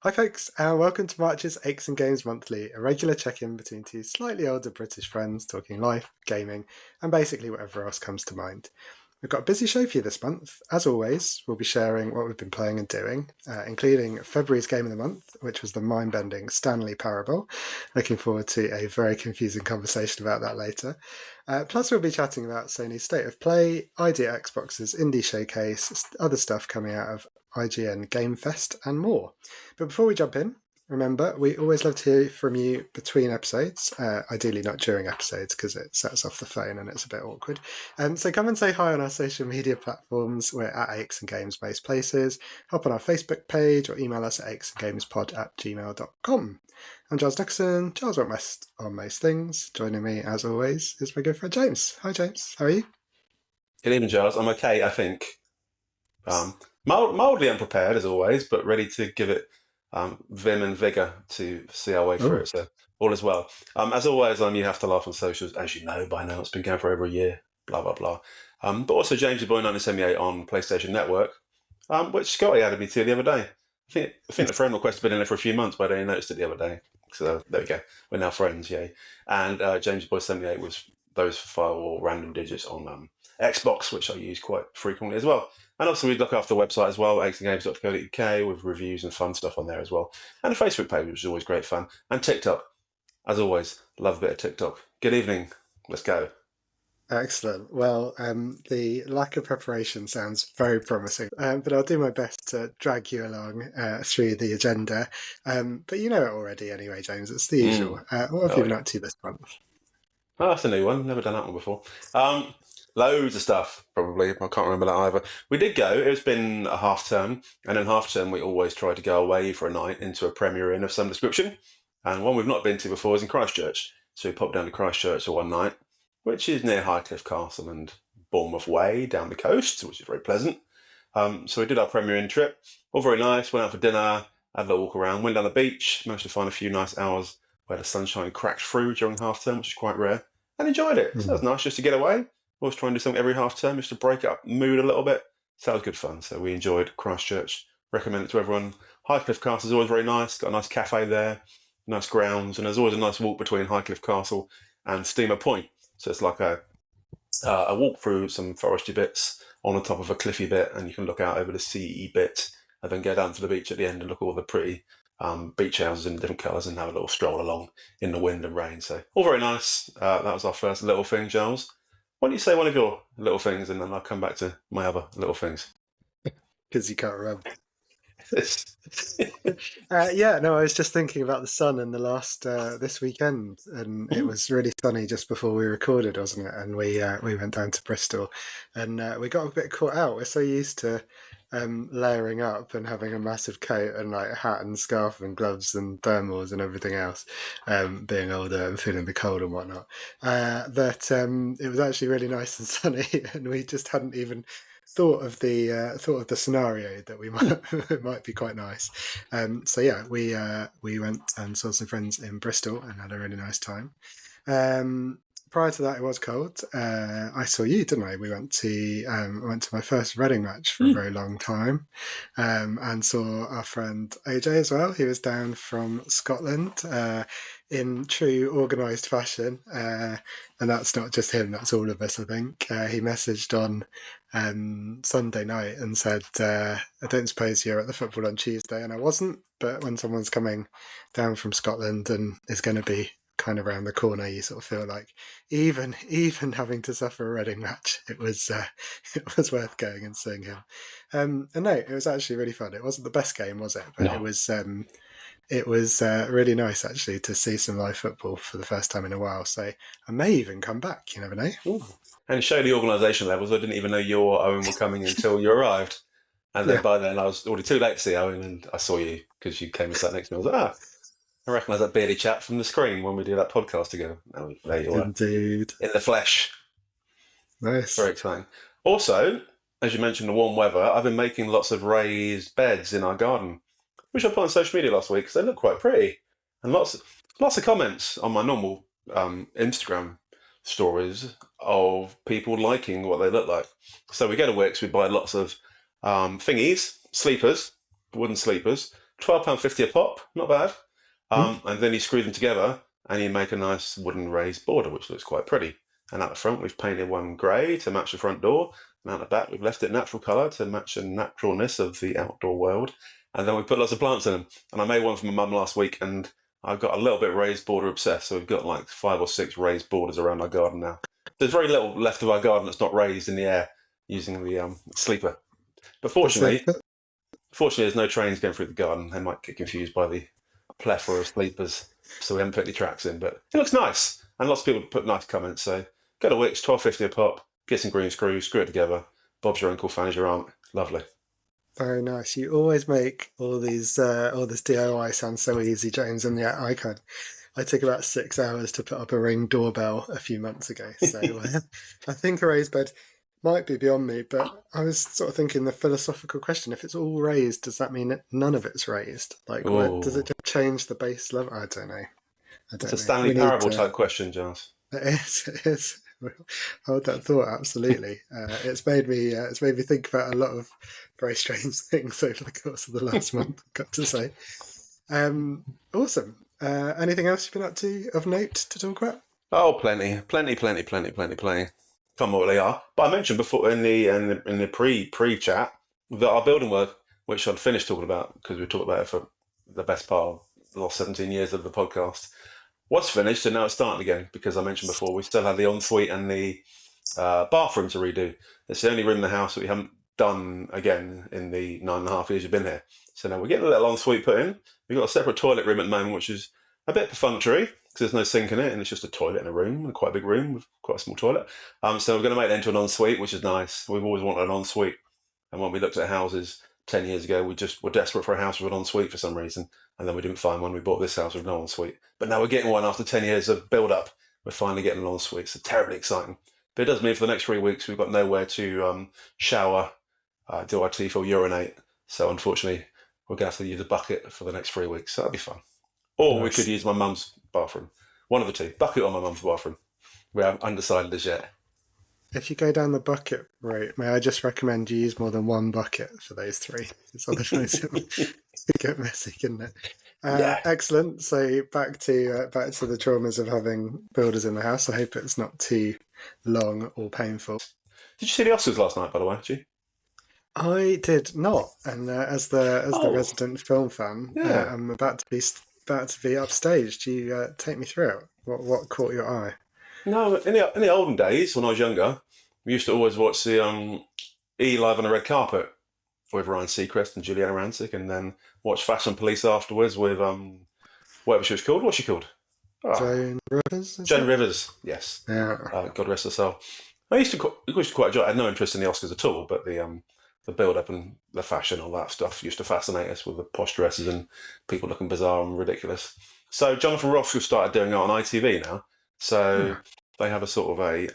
Hi folks, and welcome to March's Aches and Games Monthly, a regular check-in between two slightly older British friends talking life, gaming, and basically whatever else comes to mind. We've got a busy show for you this month. As always, we'll be sharing what we've been playing and doing, including February's Game of the Month, which was the mind-bending Stanley Parable. Looking forward to a very confusing conversation about that later. Plus, we'll be chatting about Sony's State of Play, Idea Xbox's Indie Showcase, other stuff coming out of IGN Game Fest, and more. But before we jump in, remember, we always love to hear from you between episodes, ideally not during episodes because it sets off the phone and it's a bit awkward. So come and say hi on our social media platforms. We're at Aches and Games most places. Hop on our Facebook page or email us at achesandgamespod@gmail.com. I'm Giles Nicholson, Giles West on most things. Joining me, as always, is my good friend James. Hi James, how are you? Good evening, Giles. I'm okay, I think. Mildly unprepared, as always, but ready to give it vim and vigour to see our way through it. So all is well. As always, you have to laugh on socials, as you know by now. It's been going for over a year, blah, blah, blah. But also James Your Boy 1978 on PlayStation Network, which Scotty added me to the other day. I think the friend request had been in there for a few months, but I only noticed it the other day. So there we go. We're now friends, yay. And James Your Boy 78 was those 5 random digits on Xbox, which I use quite frequently as well. And also we look after the website as well, achesandgames.co.uk, with reviews and fun stuff on there as well. And a Facebook page, which is always great fun. And TikTok, as always, love a bit of TikTok. Good evening. Let's go. Excellent. Well, the lack of preparation sounds very promising, but I'll do my best to drag you along through the agenda. But you know it already anyway, James. It's the usual. What have you been up to this month? Oh, that's a new one. Never done that one before. Loads of stuff, probably. I can't remember that either. We did go. It's been a half term, and in half term we always try to go away for a night into a Premier Inn of some description. And one we've not been to before is in Christchurch. So we popped down to Christchurch for one night, which is near Highcliffe Castle and Bournemouth Way down the coast, which is very pleasant. So we did our Premier Inn trip. All very nice. Went out for dinner, had a little walk around, went down the beach, managed to find a few nice hours where the sunshine cracked through during half term, which is quite rare, and enjoyed it. So that was nice just to get away. Always try and do something every half term just to break up mood a little bit. So that was good fun. So we enjoyed Christchurch. Recommend it to everyone. Highcliffe Castle is always very nice. Got a nice cafe there, nice grounds, and there's always a nice walk between Highcliffe Castle and Steamer Point. So it's like a walk through some foresty bits on the top of a cliffy bit, and you can look out over the sea bit, and then go down to the beach at the end and look at all the pretty beach houses in different colours and have a little stroll along in the wind and rain. So all very nice. That was our first little thing, Giles. Why don't you say one of your little things and then I'll come back to my other little things? Because you can't remember. I was just thinking about the sun in the last this weekend, and it was really sunny just before we recorded, wasn't it? And we went down to Bristol, and we got a bit caught out. We're so used to layering up and having a massive coat and like a hat and scarf and gloves and thermals and everything else, being older and feeling the cold and whatnot. That it was actually really nice and sunny, and we just hadn't even thought of the scenario that we might it might be quite nice. We went and saw some friends in Bristol and had a really nice time. Prior to that, it was cold. I saw you, didn't I? We went to my first Reading match for a very long time, and saw our friend AJ as well. He was down from Scotland in true organised fashion, and that's not just him; that's all of us. I think he messaged on Sunday night and said, "I don't suppose you're at the football on Tuesday," and I wasn't. But when someone's coming down from Scotland and is going to be kind of around the corner, you sort of feel like even having to suffer a Reading match, it was worth going and seeing him. And no, it was actually really fun. It wasn't the best game, was it? But no. It was really nice actually to see some live football for the first time in a while. So I may even come back. You never know. Ooh. And show the organisation levels. I didn't even know you or Owen were coming until you arrived, and then by then I was already too late to see Owen, and I saw you because you came and sat next to me. I was like, I recognise that beardy chap from the screen when we do that podcast together. Oh, there you are. Indeed. In the flesh. Nice. Very exciting. Also, as you mentioned, the warm weather, I've been making lots of raised beds in our garden, which I put on social media last week because they look quite pretty. And lots of comments on my normal Instagram stories of people liking what they look like. So we go to Wix, we buy lots of thingies, sleepers, wooden sleepers, £12.50 a pop, not bad. And then you screw them together and you make a nice wooden raised border, which looks quite pretty. And at the front, we've painted one grey to match the front door. And at the back, we've left it natural colour to match the naturalness of the outdoor world. And then we put lots of plants in them. And I made one for my mum last week, and I've got a little bit raised border obsessed. So we've got like 5 or 6 raised borders around our garden now. There's very little left of our garden that's not raised in the air using the sleeper. But fortunately, there's no trains going through the garden. They might get confused by the plethora of sleepers, so we haven't put any tracks in. But it looks nice, and lots of people put nice comments. So go to Wix, £12.50 a pop, get some green screws, screw it together. Bob's your uncle, Fanny's your aunt. Lovely. Very nice. You always make all this DIY sound so easy, James. And yeah, I took about 6 hours to put up a Ring doorbell a few months ago. So I think a raised bed might be beyond me, but I was sort of thinking the philosophical question: if it's all raised, does that mean that none of it's raised? Like, does it just change the base level? I don't know. It's a Stanley Parable type question, Giles. It is. Hold that thought. Absolutely. It's made me think about a lot of very strange things over the course of the last month, I've got to say. Awesome. Anything else you've been up to of note to talk about? Oh, plenty. Can't remember what they are. But I mentioned before in the pre-chat that our building work, which I'd finished talking about because we talked about it for the best part of the last 17 years of the podcast, was finished, and now it's starting again because I mentioned before we still had the ensuite and the bathroom to redo. It's the only room in the house that we haven't done again in the 9.5 years you've been here. So now we're getting a little ensuite put in. We've got a separate toilet room at the moment, which is a bit perfunctory because there's no sink in it, and it's just a toilet in a room, quite a big room with quite a small toilet. So we're going to make that into an ensuite, which is nice. We've always wanted an ensuite, and when we looked at houses 10 years ago, we just were desperate for a house with an ensuite for some reason, and then we didn't find one. We bought this house with no ensuite, but now we're getting one after 10 years of build-up. We're finally getting an ensuite. So terribly exciting. But it does mean for the next 3 weeks we've got nowhere to shower, do our teeth, or urinate. So unfortunately, we're going to have to use a bucket for the next 3 weeks. So that'll be fun. Or we could use my mum's bathroom. One of the two. Bucket or my mum's bathroom. We haven't undecided as yet. If you go down the bucket route, may I just recommend you use more than one bucket for those 3? It's otherwise it will get messy, couldn't it? Yeah. Excellent. So back to the traumas of having builders in the house. I hope it's not too long or painful. Did you see the Oscars last night, by the way, did you? I did not, and as the resident film fan, I'm about to be upstaged. You take me through it. What caught your eye? No, in the olden days when I was younger, we used to always watch the E Live on the Red Carpet with Ryan Seacrest and Juliana Rancic, and then watch Fashion Police afterwards with whatever she was called. What's she called? Joan Rivers. Joan Rivers. Yes. Yeah. God rest her soul. I used to quite enjoy it. I had no interest in the Oscars at all, but the build-up and the fashion, all that stuff used to fascinate us with the posh dresses and people looking bizarre and ridiculous. So Jonathan Ross has started doing it on ITV now. So they have a sort of a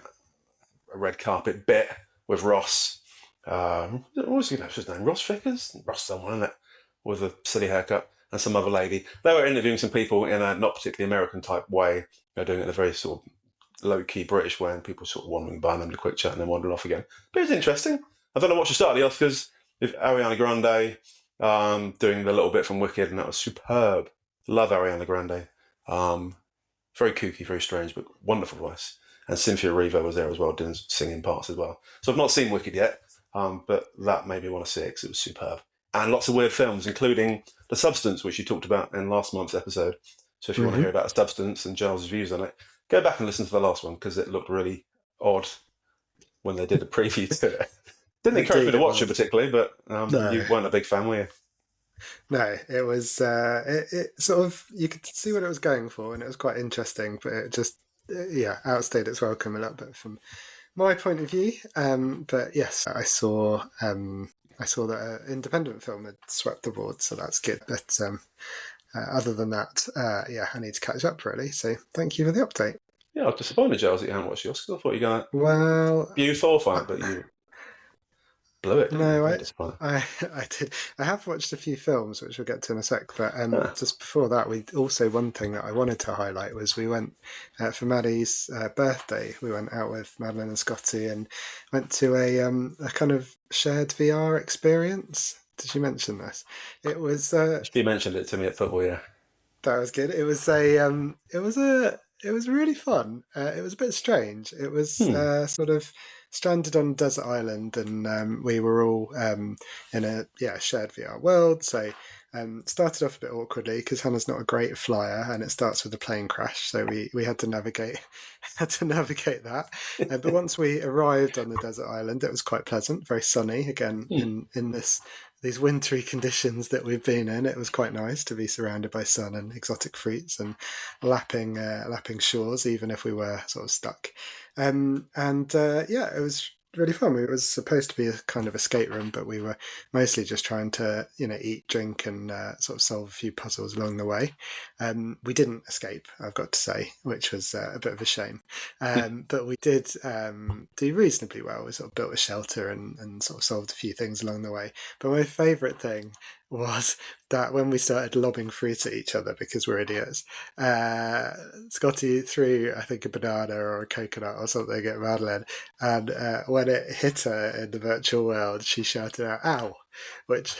red carpet bit with Ross. What was his name? Ross Vickers? Ross someone, isn't it? With a silly haircut. And some other lady. They were interviewing some people in a not particularly American type way. They're doing it in a very sort of low-key British way, and people sort of wandering by and having a quick chat and then wandering off again. But it was interesting. I don't know what to start the Oscars with Ariana Grande doing the little bit from Wicked, and that was superb. Love Ariana Grande. Very kooky, very strange, but wonderful voice. And Cynthia Erivo was there as well, doing singing parts as well. So I've not seen Wicked yet, but that made me want to see it because it was superb. And lots of weird films, including The Substance, which you talked about in last month's episode. So if you want to hear about Substance and Giles' views on it, go back and listen to the last one because it looked really odd when they did a preview to it. Didn't encourage me to watch it particularly, but you weren't a big fan, were you? No, it was. It sort of, you could see what it was going for, and it was quite interesting. But it just, outstayed its welcome a little bit from my point of view. But yes, I saw that an independent film had swept the board, so that's good. But other than that, I need to catch up really. So thank you for the update. Yeah, I was disappointed, Giles, that you hadn't watched the Oscars. I thought you were going to view Thor fight, but you blew it. No, I did. I have watched a few films, which we'll get to in a sec. But just before that, one thing that I wanted to highlight was we went for Maddie's birthday. We went out with Madeline and Scotty and went to a kind of shared VR experience. Did you mention this? It was She mentioned it to me at football, yeah. that was good. It was really fun. It was a bit strange. It was Hmm. sort of stranded on a desert island, and we were all in a shared VR world. So started off a bit awkwardly because Hannah's not a great flyer, and it starts with a plane crash. So we had to navigate had to navigate that. But once we arrived on the desert island, it was quite pleasant, very sunny again Hmm. in these wintry conditions that we've been in. It was quite nice to be surrounded by sun and exotic fruits and lapping shores, even if we were sort of stuck. It was really fun. It was supposed to be a kind of escape room, but we were mostly just trying to, eat, drink, and sort of solve a few puzzles along the way. We didn't escape, I've got to say, which was a bit of a shame. But we did do reasonably well. We sort of built a shelter and sort of solved a few things along the way. But my favourite thing was that when we started lobbing fruit at each other because we're idiots, Scotty threw, I think, a banana or a coconut or something at Madeline, and when it hit her in the virtual world, she shouted out "ow," which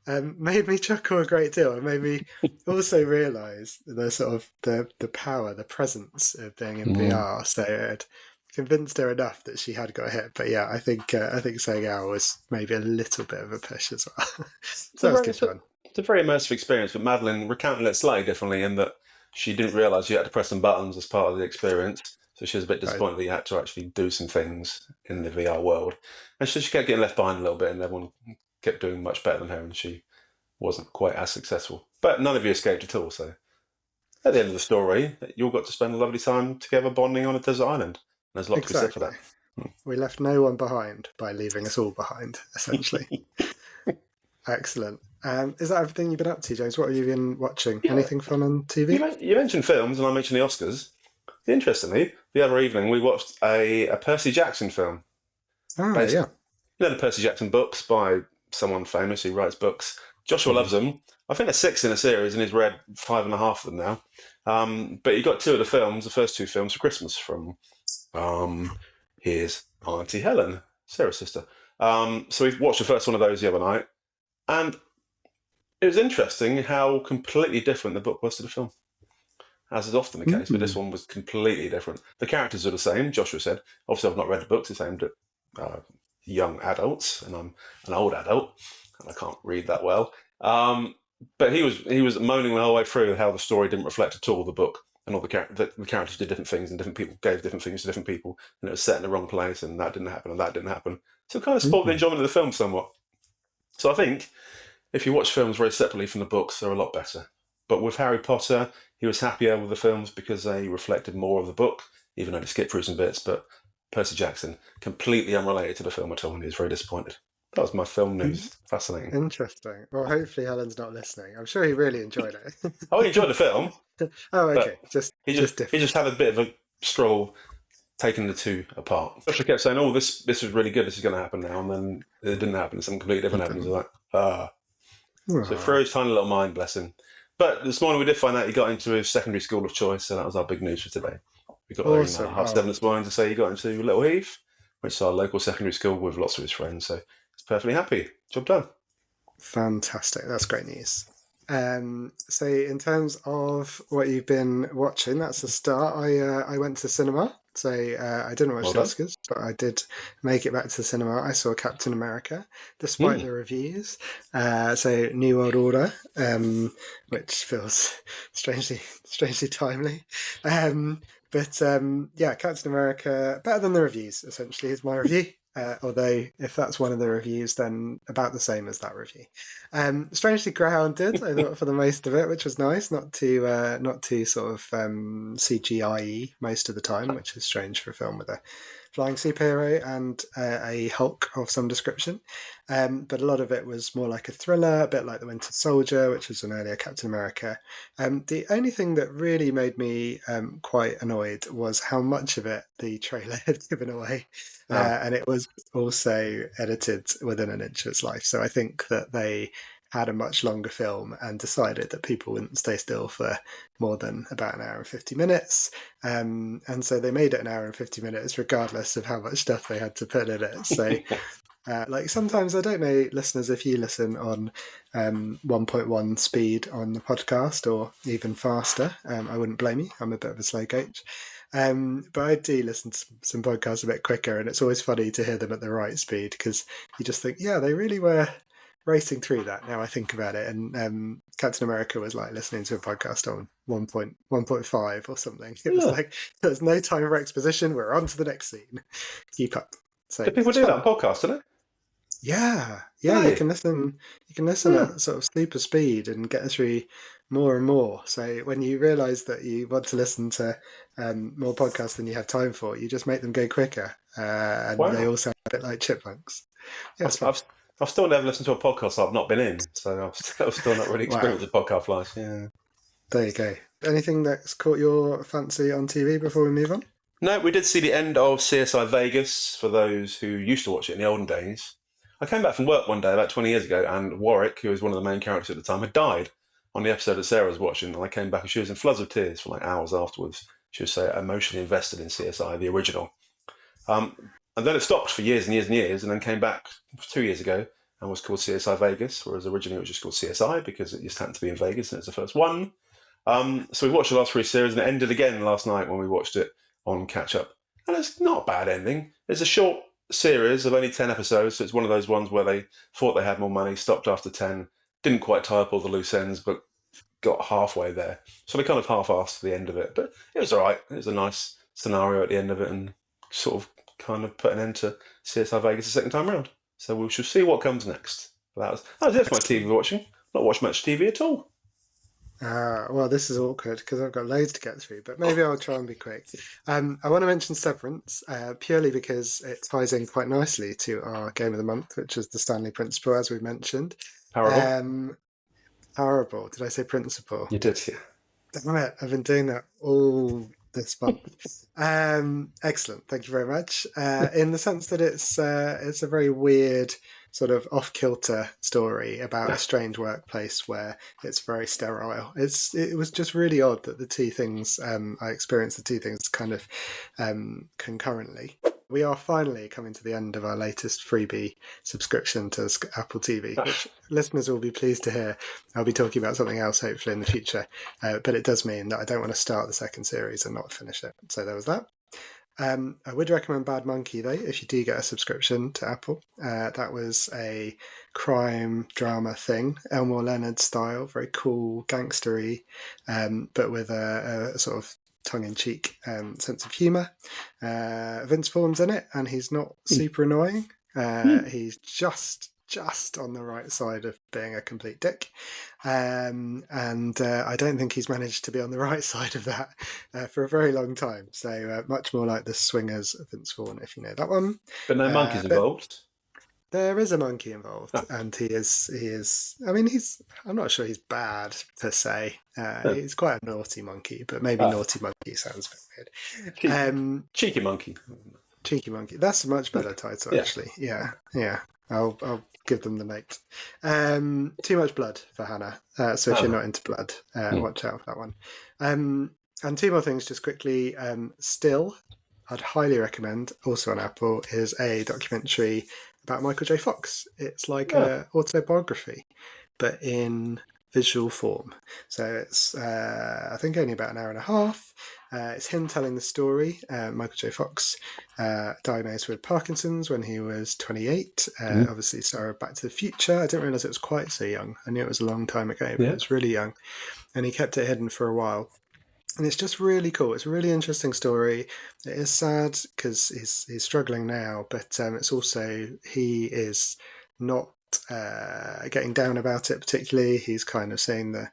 made me chuckle a great deal and made me also realise the sort of the power, the presence of being in Hmm. VR. So it convinced her enough that she had got hit. But yeah, I think saying "ow" was maybe a little bit of a push as well. It's So a that was very, good fun. it's a very immersive experience, but Madeline recounted it slightly differently in that she didn't realise you had to press some buttons as part of the experience. So she was a bit Right. disappointed that you had to actually do some things in the VR world. And so she kept getting left behind a little bit, and everyone kept doing much better than her, and she wasn't quite as successful. But none of you escaped at all, so at the end of the story, you all got to spend a lovely time together bonding on a desert island. There's a lot to be said for Exactly. that. We left no one behind by leaving us all behind, essentially. Excellent. Is that everything you've been up to, James? What have you been watching? Yeah, Anything fun on TV? you mentioned films, and I mentioned the Oscars. Interestingly, the other evening we watched a Percy Jackson film Ah, based, yeah. the Percy Jackson books by someone famous who writes books. Joshua Mhm. loves them. I think there's 6 in a series, and he's read 5.5 of them now. But he got 2 of the films, the first 2 films for Christmas from his Auntie Helen, Sarah's sister. So we watched the first one of those the other night, and it was interesting how completely different the book was to the film, as is often the case, but this Mm. one was completely different. The characters are the same, Joshua said. Obviously, I've not read the books, it's aimed at young adults, and I'm an old adult, and I can't read that well. But he was moaning the whole way through how the story didn't reflect at all the book, and all the characters did different things, and different people gave different things to different people, and it was set in the wrong place, and that didn't happen, and that didn't happen. So it kind of spoiled the Mm. enjoyment of the film somewhat. So I think if you watch films very separately from the books, they're a lot better. But with Harry Potter, he was happier with the films because they reflected more of the book, even though they skipped through some bits. But Percy Jackson, completely unrelated to the film at all, and he was very disappointed. That was my film Mm. news. Fascinating. Interesting. Well, hopefully Helen's not listening. I'm sure he really enjoyed it. I enjoyed the film, Oh, but okay. Just he just just he different. just had a bit of a struggle taking the two apart. Joshua kept saying, "Oh, this was really good. This is going to happen now," and then it didn't happen. Something completely different happened. He's like, ah. So Aw, through his tiny little mind, bless him. But this morning we did find out he got into his secondary school of choice, so that was our big news for today. We got our email at awesome. half Oh, seven this morning to say he got into Little Heath, which is our local secondary school with lots of his friends. So he's perfectly happy. Job done. fantastic. That's great news. So in terms of what you've been watching, that's a start. I went to cinema. So I didn't watch Well the done. Oscars, but I did make it back to the cinema. I saw Captain America, despite Hmm. the reviews. So New World Order, which feels strangely timely. Yeah, Captain America better than the reviews. Essentially, is my review. Although if that's one of the reviews, then about the same as that review. Strangely grounded, I thought for the most of it, which was nice. Not too sort of CGI most of the time, which is strange for a film with a flying superhero and a Hulk of some description. But a lot of it was more like a thriller, a bit like The Winter Soldier, which was an earlier Captain America. The only thing that really made me quite annoyed was how much of it the trailer had given away. Oh. And it was also edited within an inch of its life. So I think that they had a much longer film and decided that people wouldn't stay still for more than about an hour and 50 minutes. And so they made it an hour and 50 minutes, regardless of how much stuff they had to put in it. So Like sometimes, I don't know, listeners, if you listen on 1.1 speed on the podcast or even faster, I wouldn't blame you. I'm a bit of a slow coach. But I do listen to some podcasts a bit quicker, and it's always funny to hear them at the right speed because you just think, yeah, they really were racing through that. Now I think about it, and Captain America was like listening to a podcast on 1.1.5 or something. It was Yeah. like there's no time for exposition. We're on to the next scene. Keep up. So Do people it's do that fun. on podcasts, do they? Yeah, Do yeah, you they? can listen. You can listen Yeah. at sort of super speed and get through more and more. So when you realise that you want to listen to more podcasts than you have time for, you just make them go quicker, and they Wow. all sound a bit like chipmunks. Yeah, it's I've, fun. I've, I've still never listened to a podcast I've not been in, so I'm still not really Wow, experienced with podcast life. Yeah. there you go. Anything that's caught your fancy on TV before we move on? No, we did see the end of CSI Vegas for those who used to watch it in the olden days. I came back from work one day about 20 years ago, and Warwick, who was one of the main characters at the time, had died on the episode that Sarah was watching. And I came back and she was in floods of tears for like hours afterwards. She was so emotionally invested in CSI, the original. And then it stopped for years and years and years, and then came back 2 years ago and was called CSI Vegas, whereas originally it was just called CSI because it just happened to be in Vegas and it's the first one. So we watched the last three series, and it ended again last night when we watched it on catch up. And it's not a bad ending. It's a short series of only 10 episodes, so it's one of those ones where they thought they had more money, stopped after 10, didn't quite tie up all the loose ends, but got halfway there. So they kind of half-assed the end of it. But it was all right. It was a nice scenario at the end of it, and sort of kind of put an end to CSI Vegas the second time around. So we shall see what comes next. That was it for my TV watching. Not watched much TV at all. Well, this is awkward because I've got loads to get through, but maybe I'll try and be quick. I want to mention Severance purely because it ties in quite nicely to our game of the month, which is the Stanley Principle, as we mentioned. Parable. Parable. Did I say principle? You did, yeah. Damn it, I've been doing that all this month. Excellent, thank you very much. In the sense that it's a very weird sort of off-kilter story about a strange workplace where it's very sterile. It was just really odd that the two things I experienced the two things kind of concurrently. We are finally coming to the end of our latest freebie subscription to Apple TV, which listeners will be pleased to hear. I'll be talking about something else hopefully in the future, but it does mean that I don't want to start the second series and not finish it. So there was that. I would recommend Bad Monkey, though, if you do get a subscription to Apple. That was a crime drama thing, Elmore Leonard style, very cool, gangstery, but with a sort of tongue-in-cheek sense of humour. Vince Vaughn's in it, and he's not super annoying. He's just on the right side of being a complete dick. And I don't think he's managed to be on the right side of that for a very long time. So much more like the Swingers of Vince Vaughn, if you know that one. But no monkeys But involved. there is a monkey involved, Oh. and he is. I mean, I'm not sure he's bad per se. He's quite a naughty monkey, but maybe naughty monkey sounds a bit weird. Cheeky monkey. Cheeky monkey. That's a much better title, Yeah. actually. Yeah. I'll give them the note. Too much blood for Hannah. So if you're not into blood, watch out for that one. And two more things, just quickly. Still, I'd highly recommend, also on Apple, is a documentary about Michael J. Fox. It's like an autobiography, but in visual form. So it's, I think, only about an hour and a half. It's him telling the story. Michael J. Fox, diagnosed with Parkinson's when he was 28. Obviously, Sarah Back to the Future. I didn't realise it was quite so young. I knew it was a long time ago, but it was really young. And he kept it hidden for a while. And it's just really cool. It's a really interesting story. It is sad because he's struggling now, but it's also, he is not getting down about it particularly. He's kind of seeing the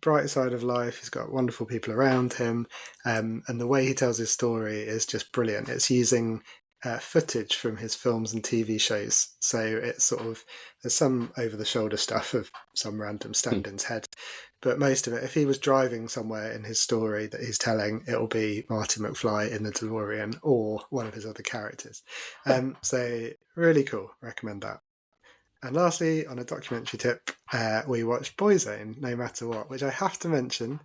bright side of life. He's got wonderful people around him, and the way he tells his story is just brilliant. It's using footage from his films and TV shows, so it's sort of, there's some over-the-shoulder stuff of some random stand-in's head, but most of it, if he was driving somewhere in his story that he's telling, it'll be Marty McFly in the DeLorean or one of his other characters. So really cool, recommend that. And lastly, on a documentary tip, we watched Boyzone no matter what, which I have to mention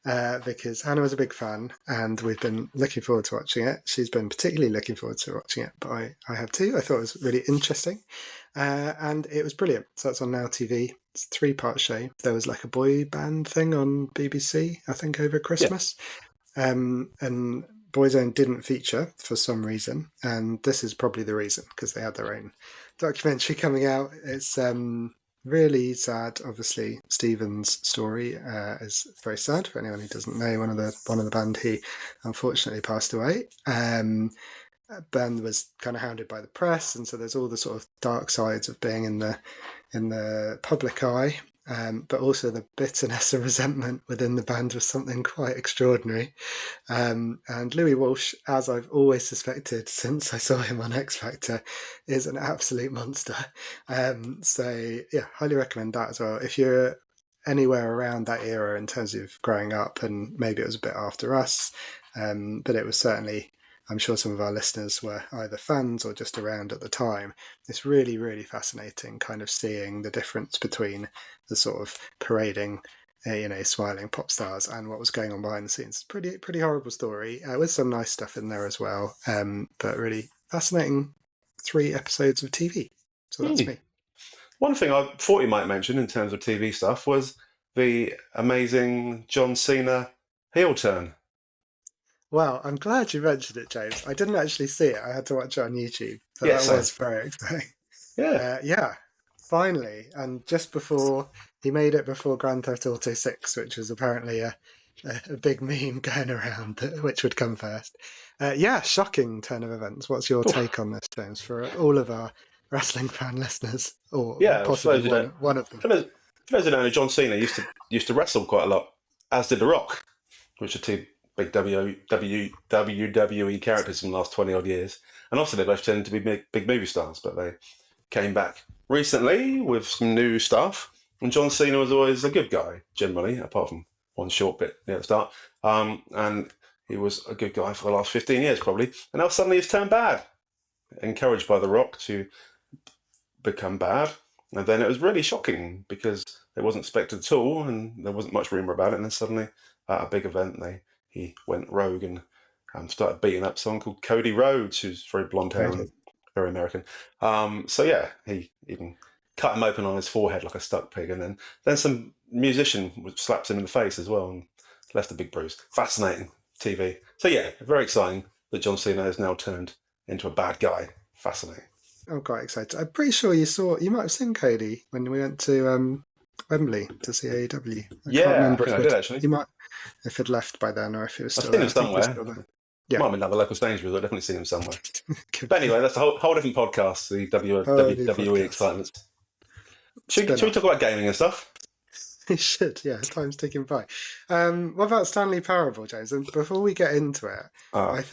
because Hannah was a big fan and we've been looking forward to watching it. She's been particularly looking forward to watching it, but I have too. I thought it was really interesting and it was brilliant. So it's on Now TV. It's a 3-part show. There was like a boy band thing on BBC, I think, over Christmas. And Boyzone didn't feature for some reason, and this is probably the reason, because they had their own documentary coming out. It's really sad. Obviously, Stephen's story is very sad for anyone who doesn't know. One of the band, he unfortunately passed away. Ben was kind of hounded by the press, and so there's all the sort of dark sides of being in the public eye. But also the bitterness and resentment within the band was something quite extraordinary. And Louis Walsh, as I've always suspected since I saw him on X Factor, is an absolute monster. So yeah, highly recommend that as well. If you're anywhere around that era in terms of growing up, and maybe it was a bit after us, but it was certainly, I'm sure some of our listeners were either fans or just around at the time. It's really, really fascinating kind of seeing the difference between the sort of parading, smiling pop stars and what was going on behind the scenes. Pretty horrible story with some nice stuff in there as well. But really fascinating 3 episodes of TV. So that's me. One thing I thought you might mention in terms of TV stuff was the amazing John Cena heel turn. Well, I'm glad you mentioned it, James. I didn't actually see it. I had to watch it on YouTube. But that was very exciting. Yeah. Finally. And just before, he made it before Grand Theft Auto 6, which was apparently a big meme going around, which would come first. Shocking turn of events. What's your take on this, James, for all of our wrestling fan listeners, or possibly one of them? For those who don't know, John Cena used to wrestle quite a lot, as did The Rock, which are 2 big WWE characters from the last 20 odd years. And also they both tend to be big movie stars, but they came back recently with some new stuff. And John Cena was always a good guy, generally, apart from one short bit near the start. And he was a good guy for the last 15 years, probably. And now suddenly he's turned bad, encouraged by The Rock to become bad. And then it was really shocking because it wasn't expected at all, and there wasn't much rumour about it. And then suddenly, at a big event, he went rogue and started beating up someone called Cody Rhodes, who's very blonde hair and very American. He even cut him open on his forehead like a stuck pig, and then some musician slaps him in the face as well and left a big bruise. Fascinating TV. So yeah, very exciting that John Cena has now turned into a bad guy. Fascinating. I'm quite excited. I'm pretty sure you might have seen Cody when we went to Wembley to see AEW. I can't remember I did actually. You might, if it left by then, or if it was still I've seen him somewhere. Yeah. Might have been another local Sainsbury's. I've definitely seen him somewhere. But anyway, that's a whole different podcast, the WWE excitement. Should we talk about gaming and stuff? We should, yeah. Time's ticking by. What about Stanley Parable, James? And before we get into it, I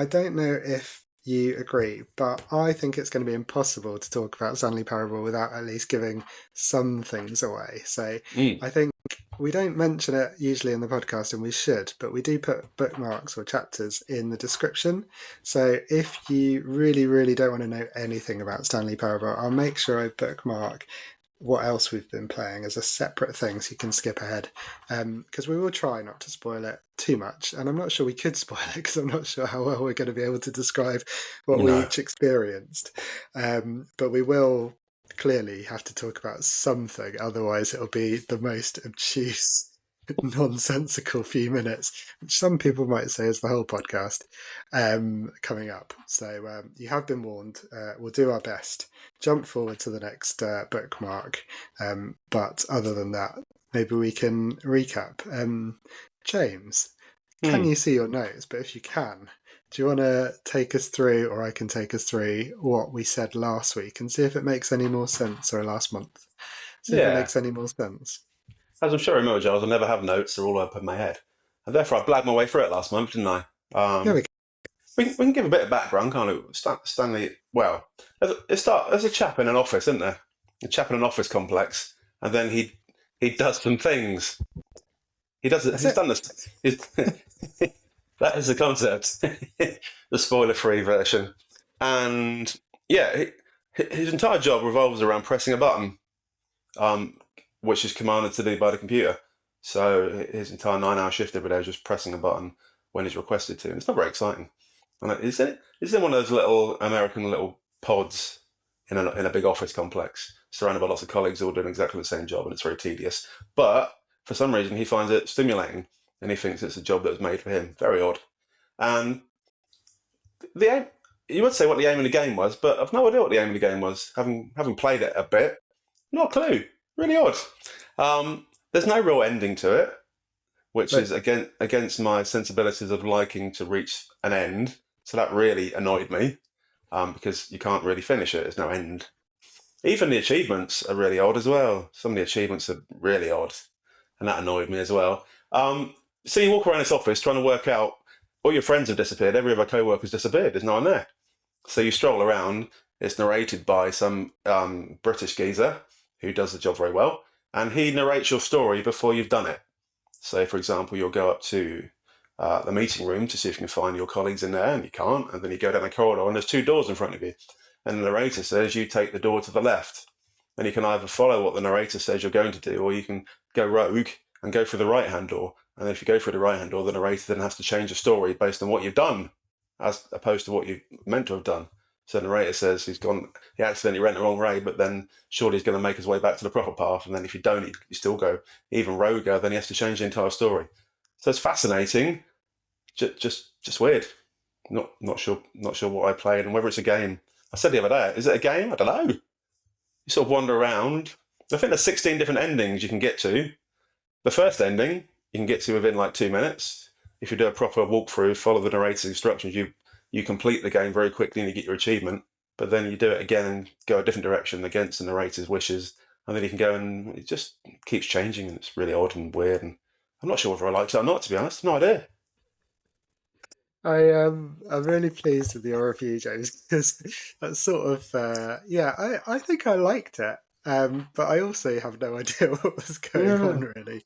don't know if you agree, but I think it's going to be impossible to talk about Stanley Parable without at least giving some things away. So I think we don't mention it usually in the podcast, and we should, but we do put bookmarks or chapters in the description. So if you really, really don't want to know anything about Stanley Parable, I'll make sure I bookmark what else we've been playing as a separate thing so you can skip ahead, because we will try not to spoil it too much, and I'm not sure we could spoil it because I'm not sure how well we're going to be able to describe what we each experienced, but we will clearly have to talk about something, otherwise it'll be the most obtuse, nonsensical few minutes, which some people might say is the whole podcast, coming up. So you have been warned. We'll do our best. Jump forward to the next bookmark. But other than that, maybe we can recap. James, can you see your notes? But if you can, do you want to take us through, or I can take us through what we said last week and see if it makes any more sense, or last month? See if it makes any more sense. As I'm sure you remember, Giles, I never have notes. They're all up in my head. And therefore, I blagged my way through it last month, didn't I? We can give a bit of background, can't we? Stanley, well, there's a chap in an office, isn't there? A chap in an office complex. And then he does some things. He's done this. That is the concept. The spoiler-free version. And, yeah, his entire job revolves around pressing a button. which is commanded to do by the computer. So his entire 9-hour shift every day is just pressing a button when he's requested to. And it's not very exciting. And it's in one of those little American little pods in a big office complex, surrounded by lots of colleagues all doing exactly the same job, and it's very tedious. But for some reason, he finds it stimulating, and he thinks it's a job that was made for him. Very odd. And the aim, you would say what the aim of the game was, but I've no idea what the aim of the game was. Having played it a bit, not a clue. Really odd. There's no real ending to it, which is against my sensibilities of liking to reach an end. So that really annoyed me, because you can't really finish it. There's no end. Even the achievements are really odd as well. Some of the achievements are really odd, and that annoyed me as well. So you walk around this office trying to work out, all your friends have disappeared, every other co-worker's disappeared, there's no one there. So you stroll around, it's narrated by some British geezer who does the job very well, and he narrates your story before you've done it. So, for example, you'll go up to the meeting room to see if you can find your colleagues in there, and you can't, and then you go down the corridor, and there's 2 doors in front of you. And the narrator says you take the door to the left, and you can either follow what the narrator says you're going to do, or you can go rogue and go through the right-hand door. And if you go through the right-hand door, the narrator then has to change the story based on what you've done, as opposed to what you meant to have done. So the narrator says he accidentally went the wrong way, but then surely he's going to make his way back to the proper path. And then if you don't, you still go even roguer, then he has to change the entire story. So it's fascinating, just weird. Not sure what I played and whether it's a game. I said the other day, is it a game? I don't know. You sort of wander around. I think there's 16 different endings you can get to. The first ending you can get to within like 2 minutes. If you do a proper walkthrough, follow the narrator's instructions, you complete the game very quickly and you get your achievement. But then you do it again and go a different direction against the narrator's wishes, and then you can go, and it just keeps changing, and it's really odd and weird. And I'm not sure whether I liked it or not, to be honest. No idea. I'm really pleased with your review, James, because that's sort of I think I liked it, but I also have no idea what was going on really.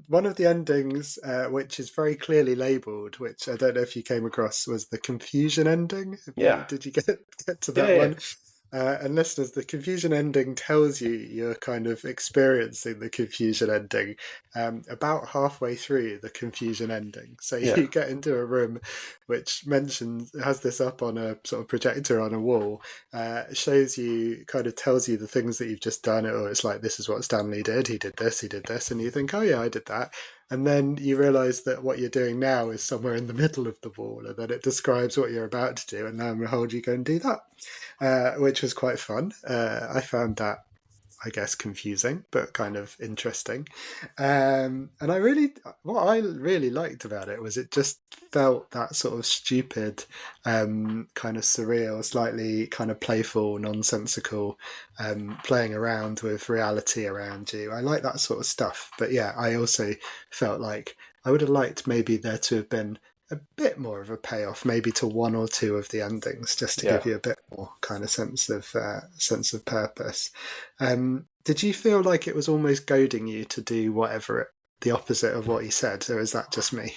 One of the endings, which is very clearly labelled, which I don't know if you came across, was the confusion ending. Did you get to that one? And listeners, the confusion ending tells you you're kind of experiencing the confusion ending about halfway through the confusion ending. So you get into a room which has this up on a sort of projector on a wall, shows you, kind of tells you the things that you've just done, or it's like, this is what Stanley did, he did this, and you think, oh yeah, I did that. And then you realise that what you're doing now is somewhere in the middle of the wall, and then it describes what you're about to do, and now I'm going to hold you go and do that, which was quite fun. I found that, I guess, confusing, but kind of interesting. And what I really liked about it was it just felt that sort of stupid, kind of surreal, slightly kind of playful, nonsensical, playing around with reality around you. I like that sort of stuff. But yeah, I also felt like I would have liked maybe there to have been a bit more of a payoff, maybe to 1 or 2 of the endings, just to give you a bit more kind of sense of purpose. Did you feel like it was almost goading you to do the opposite of what he said, or is that just me?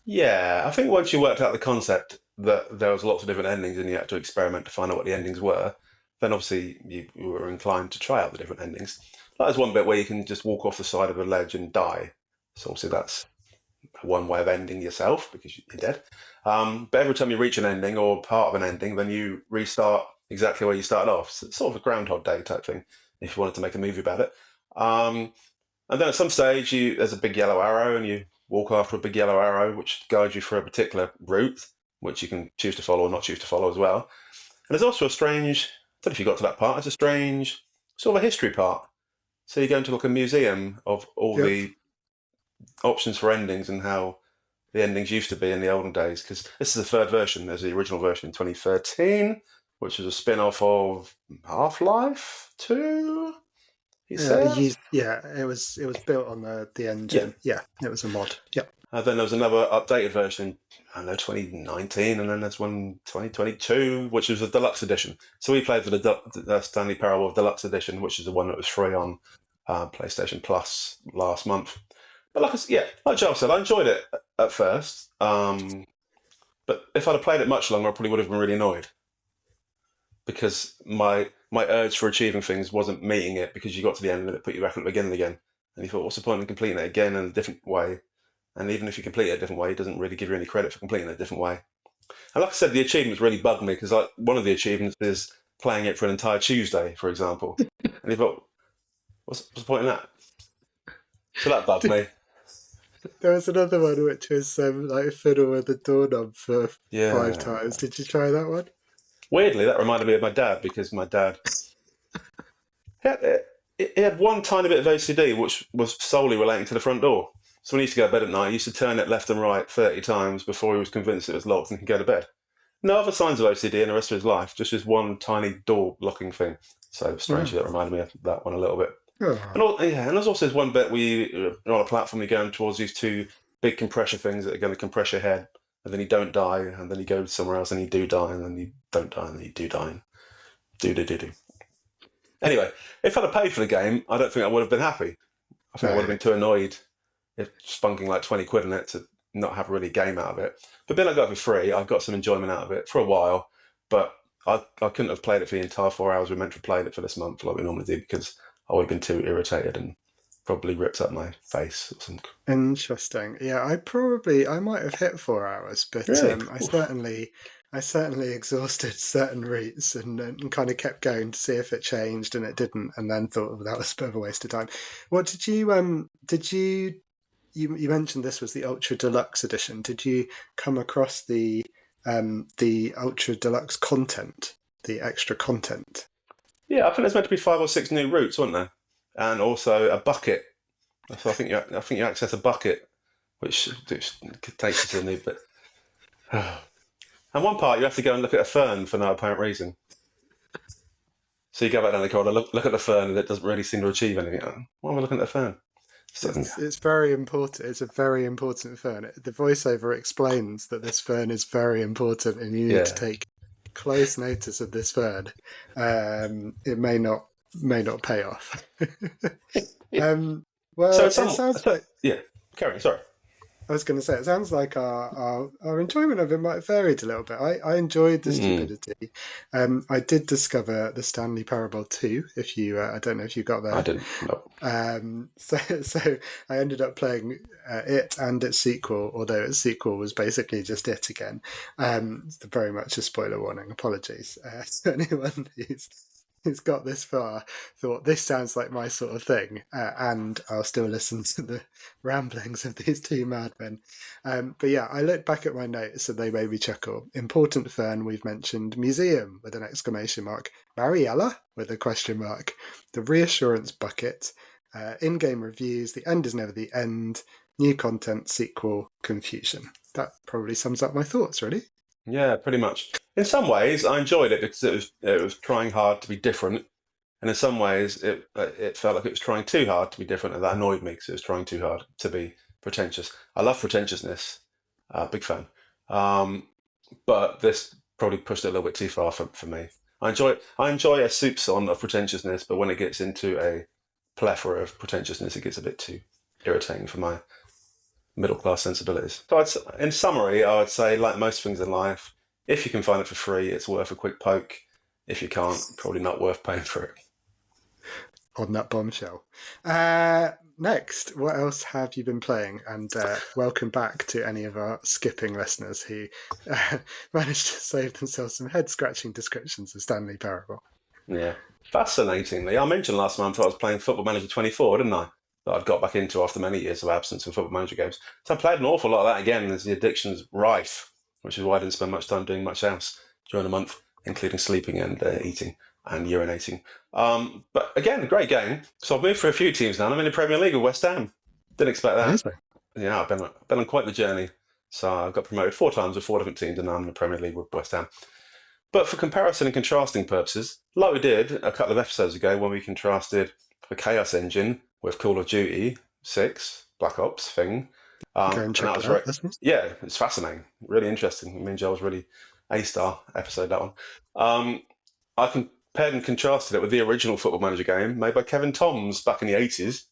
Yeah, I think once you worked out the concept that there was lots of different endings and you had to experiment to find out what the endings were, then obviously you were inclined to try out the different endings. There's one bit where you can just walk off the side of a ledge and die. So obviously that's one way of ending yourself because you're dead. But every time you reach an ending or part of an ending, then you restart exactly where you started off. So it's sort of a Groundhog Day type thing, if you wanted to make a movie about it. And then at some stage, there's a big yellow arrow, and you walk after a big yellow arrow, which guides you through a particular route, which you can choose to follow or not choose to follow as well. And there's also a strange, I don't know if you got to that part, it's a strange sort of a history part. So you go into like a museum of all the options for endings and how the endings used to be in the olden days, because this is the 3rd version. There's the original version in 2013, which was a spin-off of Half-Life 2. It was built on the engine. Yeah, it was a mod. Yeah. Then there was another updated version, I don't know, 2019, and then there's one 2022, which was a deluxe edition. So we played for the Stanley Parable Deluxe Edition, which is the one that was free on PlayStation Plus last month. But like Joel said, I enjoyed it at first. But if I'd have played it much longer, I probably would have been really annoyed. because my urge for achieving things wasn't meeting it, because you got to the end and it put you back at the beginning again. And you thought, what's the point in completing it again in a different way? And even if you complete it a different way, it doesn't really give you any credit for completing it a different way. And like I said, the achievements really bugged me, because one of the achievements is playing it for an entire Tuesday, for example. And you thought, what's the point in that? So that bugged me. There was another one which was like fiddle with the doorknob for Yeah. 5 times. Did you try that one? Weirdly, that reminded me of my dad, because my dad he had one tiny bit of OCD which was solely relating to the front door. So when he used to go to bed at night, he used to turn it left and right 30 times before he was convinced it was locked and could go to bed. No other signs of OCD in the rest of his life, just this one tiny door blocking thing. So strangely, that reminded me of that one a little bit. Oh. And there's also this one bit where you're on a platform, you're going towards these 2 big compressor things that are going to compress your head, and then you don't die, and then you go somewhere else and you do die, and then you don't die, and then you do die. And do. Anyway, if I'd have paid for the game, I don't think I would have been happy. I think I would have been too annoyed if spunking like 20 quid in it to not have really a game out of it. But then I got it for free. I got some enjoyment out of it for a while, but I couldn't have played it for the entire 4 hours we meant to play it for this month like we normally do, because I would have been too irritated and probably ripped up my face or something. Interesting. Yeah, I might have hit 4 hours, but Really? I certainly exhausted certain routes and kind of kept going to see if it changed, and it didn't, and then thought, oh, that was a bit of a waste of time. What did you mentioned this was the Ultra Deluxe edition. Did you come across the Ultra Deluxe content, the extra content? Yeah, I think there's meant to be 5 or 6 new routes, wasn't there? And also a bucket. So I think you access a bucket, which takes you to a new bit. And one part you have to go and look at a fern for no apparent reason. So you go back down the corridor, look at the fern, and it doesn't really seem to achieve anything. Why am I looking at the fern? It's very important. It's a very important fern. The voiceover explains that this fern is very important, and you need to take close notice of this fern. It may not pay off. Well, so it sounds like Carry on, sorry. I was going to say, it sounds like our enjoyment of it might have varied a little bit. I enjoyed the stupidity. I did discover the Stanley Parable 2. If you, I don't know if you got there. I didn't. No. So I ended up playing it and its sequel, although its sequel was basically just it again. It's very much a spoiler warning. Apologies to anyone who's got this far, thought this sounds like my sort of thing, and I'll still listen to the ramblings of these 2 madmen. But yeah, I looked back at my notes and they made me chuckle. Important fern, we've mentioned. Museum with an exclamation mark. Mariella with a question mark. The reassurance bucket. In-game reviews. The end is never the end. New content, sequel, confusion. That probably sums up my thoughts, really. Yeah, pretty much. In some ways, I enjoyed it because it was trying hard to be different, and in some ways, it felt like it was trying too hard to be different, and that annoyed me because it was trying too hard to be pretentious. I love pretentiousness, big fan, but this probably pushed it a little bit too far for me. I enjoy a soupçon of pretentiousness, but when it gets into a plethora of pretentiousness, it gets a bit too irritating for my middle-class sensibilities. So in summary, I would say, like most things in life, if you can find it for free, it's worth a quick poke. If you can't, probably not worth paying for it. On that bombshell. Next, what else have you been playing? And welcome back to any of our skipping listeners who managed to save themselves some head-scratching descriptions of Stanley Parable. Yeah. Fascinatingly, I mentioned last month I was playing Football Manager 24, didn't I? That I'd got back into after many years of absence of Football Manager games. So I played an awful lot of that again as the addiction's rife, which is why I didn't spend much time doing much else during the month, including sleeping and eating and urinating. But again, a great game. So I've moved for a few teams now. I'm in the Premier League with West Ham. Didn't expect that. Amazing. Yeah, I've been on quite the journey. So I got promoted 4 times with 4 different teams, and now I'm in the Premier League with West Ham. But for comparison and contrasting purposes, like we did a couple of episodes ago when we contrasted the Chaos Engine with Call of Duty 6, Black Ops thing. Go and check that out. Yeah, it's fascinating. Really interesting. Me and Joel's really A-star episode, that one. I compared and contrasted it with the original Football Manager game made by Kevin Toms back in the 80s,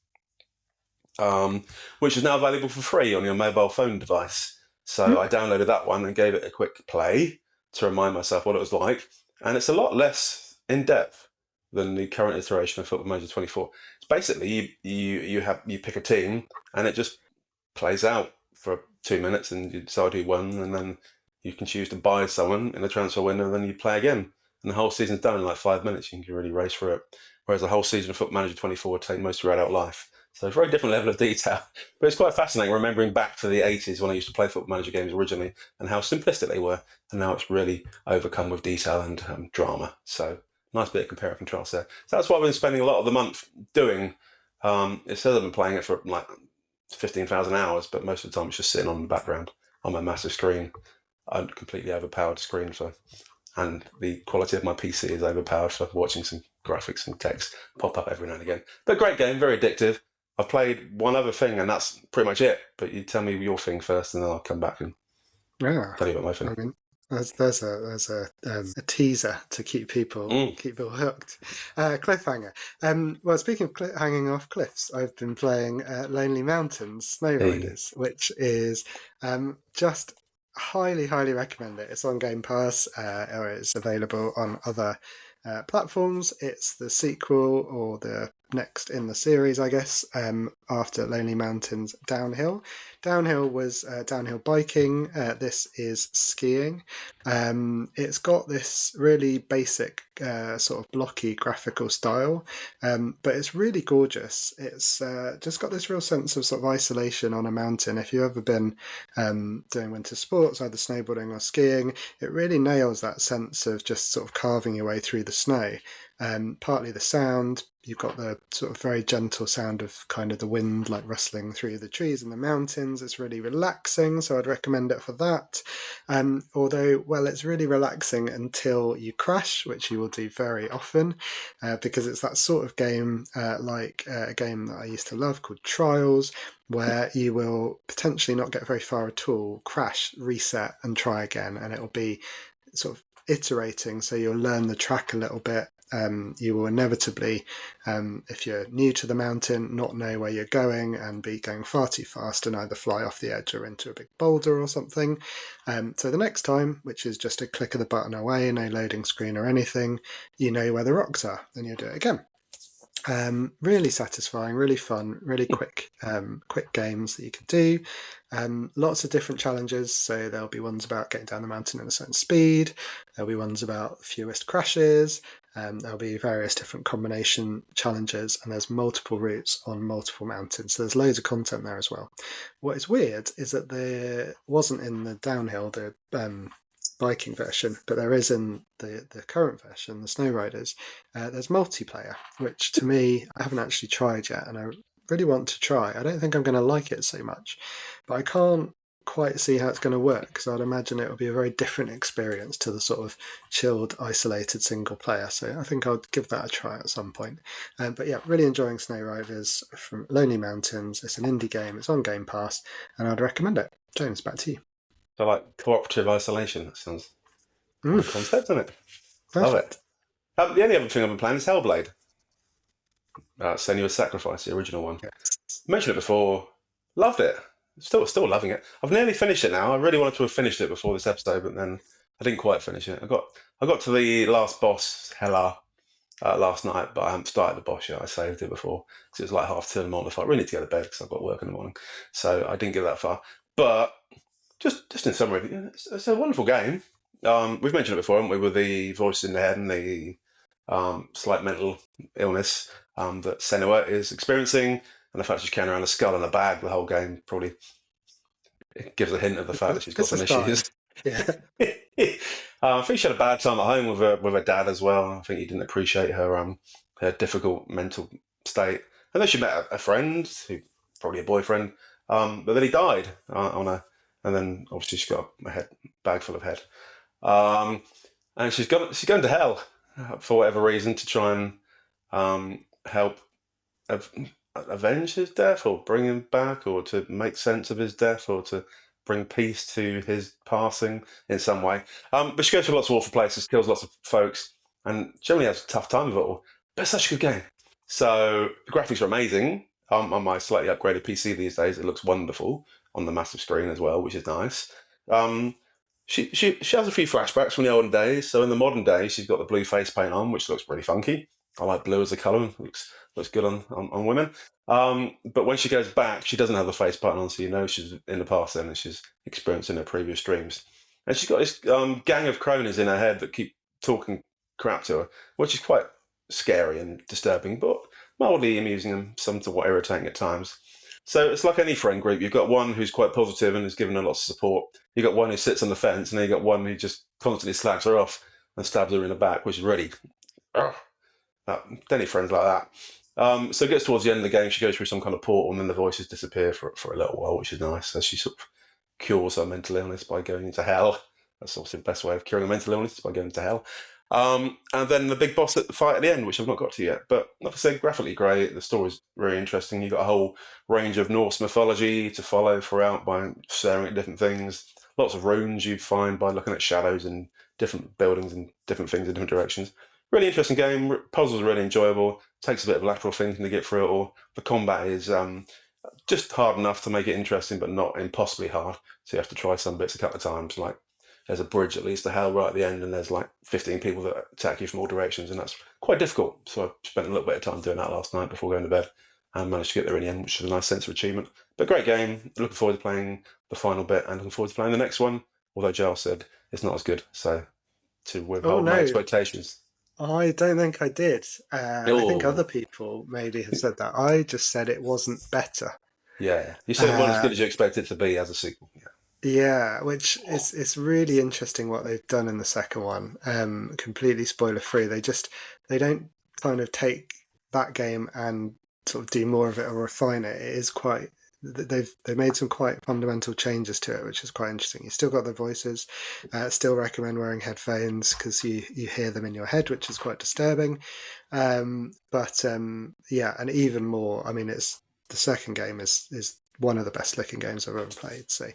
which is now available for free on your mobile phone device. So I downloaded that one and gave it a quick play to remind myself what it was like. and it's a lot less in depth than the current iteration of Football Manager 24. It's basically you pick a team, and it just plays out for 2 minutes, and you decide who won, and then you can choose to buy someone in the transfer window, and then you play again. And the whole season's done in like 5 minutes. You can really race through it. Whereas the whole season of Football Manager 24 would take most of your adult life. So a very different level of detail. But it's quite fascinating remembering back to the 80s when I used to play Football Manager games originally and how simplistic they were. And now it's really overcome with detail and drama. So nice bit of compare and contrast there. So that's what I've been spending a lot of the month doing. It says I've been playing it for like 15,000 hours, but most of the time it's just sitting on the background on my massive screen. A completely overpowered screen and the quality of my PC is overpowered for watching some graphics and text pop up every now and again. But great game, very addictive. I've played one other thing, and that's pretty much it. But you tell me your thing first, and then I'll come back and tell you about my thing. I mean, there's a teaser to keep people hooked. Cliffhanger. Well, speaking of hanging off cliffs, I've been playing Lonely Mountains Snow Riders, which is just highly recommend it. It's on Game Pass, or it's available on other platforms. It's the sequel or the next in the series, I guess, after Lonely Mountains Downhill. Downhill was downhill biking. This is skiing. It's got this really basic sort of blocky graphical style, but it's really gorgeous. It's just got this real sense of sort of isolation on a mountain. If you've ever been doing winter sports, either snowboarding or skiing, it really nails that sense of just sort of carving your way through the snow. Partly the sound, you've got the sort of very gentle sound of kind of the wind like rustling through the trees in the mountains. It's really relaxing, so I'd recommend it for that. Although, well, it's really relaxing until you crash, which you will do very often, because it's that sort of game, like a game that I used to love called Trials, where you will potentially not get very far at all, crash, reset, and try again, and it'll be sort of iterating, so you'll learn the track a little bit. You will inevitably, if you're new to the mountain, not know where you're going and be going far too fast and either fly off the edge or into a big boulder or something. So the next time, which is just a click of the button away, no loading screen or anything, you know where the rocks are, then you'll do it again. Really satisfying, really fun, really quick games that you can do. Lots of different challenges, so there'll be ones about getting down the mountain at a certain speed, there'll be ones about fewest crashes, there'll be various different combination challenges, and there's multiple routes on multiple mountains, so there's loads of content there as well. What is weird is that there wasn't in the downhill, the biking version, but there is in the current version, the Snow Riders. There's multiplayer, which to me, I haven't actually tried yet, and I really want to try. I don't think I'm going to like it so much, but I can't quite see how it's going to work, because I'd imagine it will be a very different experience to the sort of chilled, isolated single player. So I think I'll give that a try at some point. But yeah, really enjoying Snow Riders from Lonely Mountains. It's an indie game, it's on Game Pass, and I'd recommend it. James, back to you. So like cooperative isolation. That sounds a concept, doesn't it? Perfect. Love it. The only other thing I've been playing is Hellblade. Senua's Sacrifice, the original one. Yes. Mentioned it before. Loved it. Still loving it. I've nearly finished it now. I really wanted to have finished it before this episode, but then I didn't quite finish it. I got to the last boss, Hela, last night, but I haven't started the boss yet. I saved it before because it was like 2:30 in the morning. I really need to go to bed because I've got work in the morning, so I didn't get that far. But just in summary, it's a wonderful game. We've mentioned it before, haven't we, with the voice in the head and the slight mental illness that Senua is experiencing, and the fact she's carrying around a skull in a bag the whole game probably gives a hint of the fact that she's got some issues. Yeah. I think she had a bad time at home with her dad as well. I think he didn't appreciate her difficult mental state. And then she met a friend, who probably a boyfriend, but then he died on her. And then obviously she's got a bag full of head. And she's going to hell for whatever reason to try and help avenge his death or bring him back or to make sense of his death or to bring peace to his passing in some way. But she goes to lots of awful places, kills lots of folks, and generally has a tough time with it all. But it's such a good game. So the graphics are amazing. On my slightly upgraded PC these days, it looks wonderful on the massive screen as well, which is nice. She has a few flashbacks from the olden days. So in the modern day, she's got the blue face paint on, which looks pretty funky. I like blue as a colour. Looks good on women. But when she goes back, she doesn't have the face paint on, so you know she's in the past then, and she's experiencing her previous dreams. And she's got this gang of cronies in her head that keep talking crap to her, which is quite scary and disturbing, but mildly amusing and somewhat irritating at times. So it's like any friend group. You've got one who's quite positive and is giving her lots of support. You've got one who sits on the fence, and then you've got one who just constantly slacks her off and stabs her in the back, which is really any friends like that. So it gets towards the end of the game, she goes through some kind of portal, and then the voices disappear for a little while, which is nice. So she sort of cures her mental illness by going into hell. That's obviously the best way of curing a mental illness, is by going into hell. And then the big boss at the fight at the end, which I've not got to yet. But like I said, graphically great. The story's really interesting. You've got a whole range of Norse mythology to follow throughout by staring at different things. Lots of runes you find by looking at shadows and different buildings and different things in different directions. Really interesting game. Puzzles are really enjoyable. Takes a bit of lateral thinking to get through it all. The combat is just hard enough to make it interesting, but not impossibly hard. So you have to try some bits a couple of times. Like there's a bridge that leads to hell right at the end, and there's like 15 people that attack you from all directions, and that's quite difficult. So I spent a little bit of time doing that last night before going to bed, and managed to get there in the end, which is a nice sense of achievement. But great game. Looking forward to playing the final bit, and looking forward to playing the next one. Although Giles said it's not as good, so to Oh withhold my no, expectations. I don't think I did. I think Oh, other people maybe have said that. I just said it wasn't better. yeah. You said it wasn't as Uh, good as you expected it to be as a sequel. Yeah. yeah, which is it's really interesting what they've done in the second one. Completely spoiler free. They don't kind of take that game and sort of do more of it or refine it. It is quite they've made some quite fundamental changes to it, which is quite interesting. You still got the voices. Still recommend wearing headphones because you hear them in your head, which is quite disturbing. But yeah, and even more. I mean, it's the second game is one of the best looking games I've ever played. So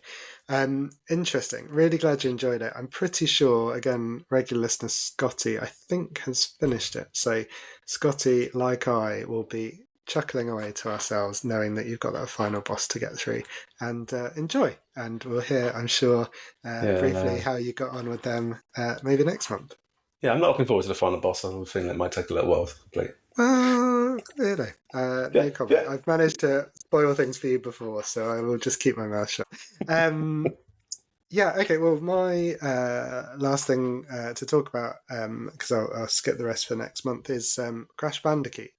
interesting. Really glad you enjoyed it. I'm pretty sure, again, regular listener Scotty, I think, has finished it. So Scotty, like I, will be chuckling away to ourselves knowing that you've got that final boss to get through and enjoy. And we'll hear, I'm sure, Yeah, briefly no. how you got on with them maybe next month. Yeah, I'm not looking forward to the final boss. I'm feeling it might take a little while to complete. No Yeah, comment. yeah. I've managed to spoil things for you before, so I will just keep my mouth shut. Um, Yeah, okay. Well, my last thing to talk about, because I'll skip the rest for next month, is Crash Bandicoot.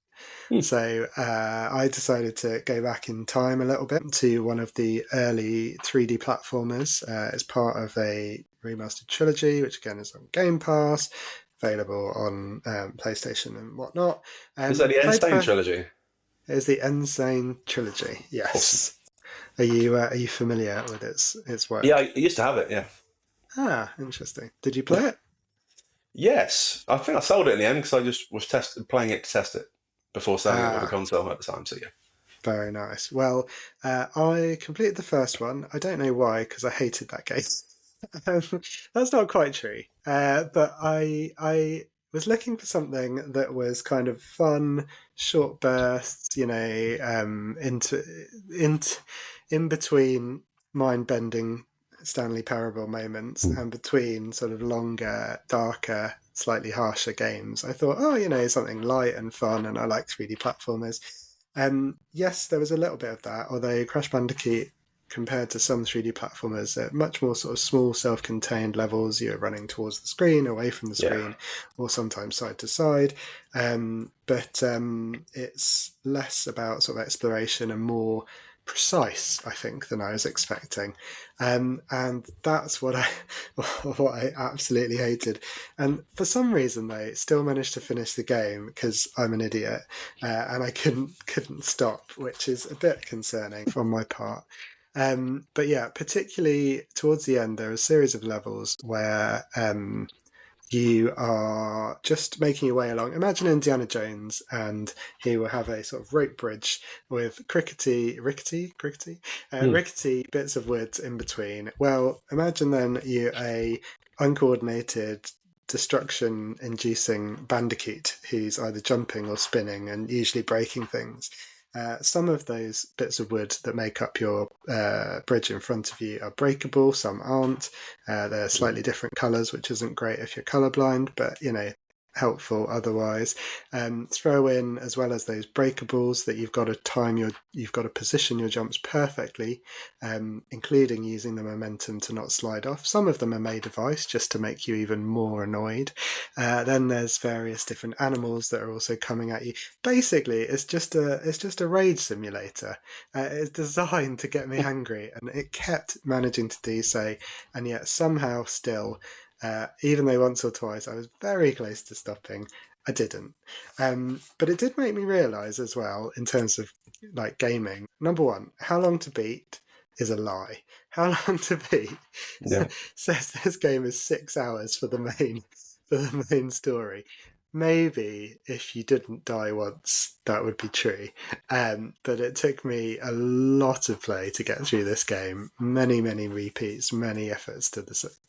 Hmm. So I decided to go back in time a little bit to one of the early 3D platformers. It's part of a remastered trilogy, which again is on Game Pass, available on PlayStation and whatnot. Is that the Played the Insane first. trilogy? It's the Insane trilogy. Awesome. Yes. Are you familiar with its Yeah, work? I used to have it. Yeah. Ah, interesting. Did you play it? Yes, I think I sold it in the end because I just was playing it to test it before selling it with a Ah, console at the time. So yeah. very nice. Well, I completed the first one. I don't know why, because I hated that game. That's not quite true. But I was looking for something that was kind of fun, short bursts, into in between mind-bending Stanley Parable moments and between sort of longer, darker, slightly harsher games. I thought, oh, something light and fun, and I like 3D platformers. Yes, there was a little bit of that, although Crash Bandicoot, compared to some 3D platformers, much more sort of small, self-contained levels. You're running towards the screen, away from the Yeah. screen, or sometimes side to side. But it's less about sort of exploration and more precise, I think, than I was expecting. And that's what I what I absolutely hated. And for some reason, they still managed to finish the game because I'm an idiot, and I couldn't stop, which is a bit concerning from my part. But yeah, particularly towards the end, there are a series of levels where you are just making your way along. Imagine Indiana Jones, and he will have a sort of rope bridge with Hmm. rickety bits of wood in between. Well, imagine then you a uncoordinated, destruction-inducing bandicoot who's either jumping or spinning and usually breaking things. Some of those bits of wood that make up your bridge in front of you are breakable, some aren't. They're slightly different colours, which isn't great if you're colourblind, but helpful otherwise. Throw in, as well as those breakables, that you've got to position your jumps perfectly, including using the momentum to not slide off. Some of them are made of ice just to make you even more annoyed. Then there's various different animals that are also coming at you. Basically, it's just a rage simulator. It's designed to get me angry, and it kept managing to do so, and yet somehow still, even though once or twice I was very close to stopping, I didn't. But it did make me realise as well, in terms of like gaming, number one, how long to beat is a lie. How long to beat says this game is 6 hours for the main story. Maybe if you didn't die once, that would be true. But it took me a lot of play to get through this game. Many, many repeats, many efforts to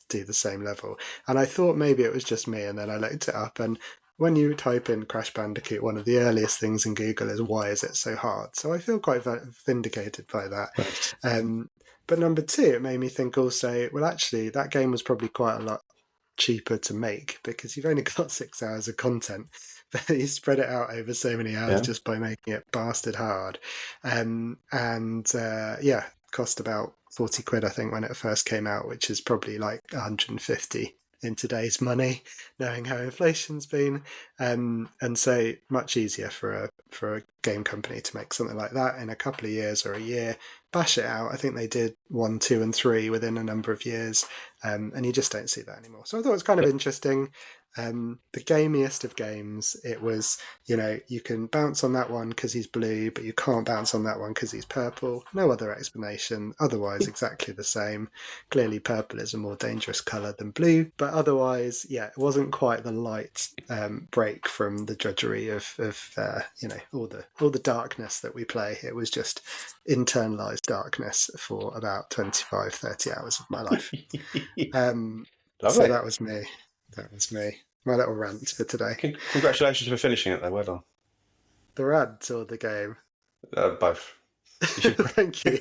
do the same level. And I thought maybe it was just me, and then I looked it up, and when you type in Crash Bandicoot, one of the earliest things in Google is, why is it so hard? So I feel quite vindicated by that. Right. But number two, it made me think also, well, actually, that game was probably quite a lot cheaper to make, because you've only got 6 hours of content, but you spread it out over so many hours just by making it bastard hard. Cost about 40 quid, I think, when it first came out, which is probably like 150 in today's money, knowing how inflation's been. And so much easier for a game company to make something like that in a couple of years or a year, bash it out. I think they did 1, 2, and 3 within a number of years, and you just don't see that anymore. So I thought it was kind of interesting. The gamiest of games, it was, you can bounce on that one because he's blue, but you can't bounce on that one because he's purple. No other explanation. Otherwise, exactly the same. Clearly, purple is a more dangerous colour than blue, but otherwise, it wasn't quite the light break from the drudgery of all the darkness that we play. It was just internalized darkness for about 25, 30 hours of my life. So that was me. My little rant for today. Congratulations for finishing it, though. Well done. The rant or the game? Both. Thank you.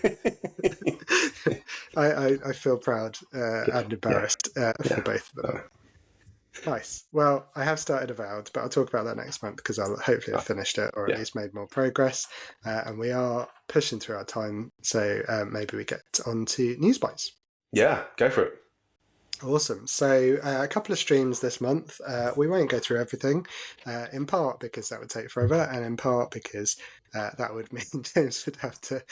I feel proud and embarrassed for both of them. Nice. Well, I have started Avowed, but I'll talk about that next month, because I'll hopefully have finished it, or at least made more progress. And we are pushing through our time, so maybe we get on to News Bytes. Yeah, go for it. Awesome. So a couple of streams this month. We won't go through everything, in part because that would take forever, and in part because that would mean James would have to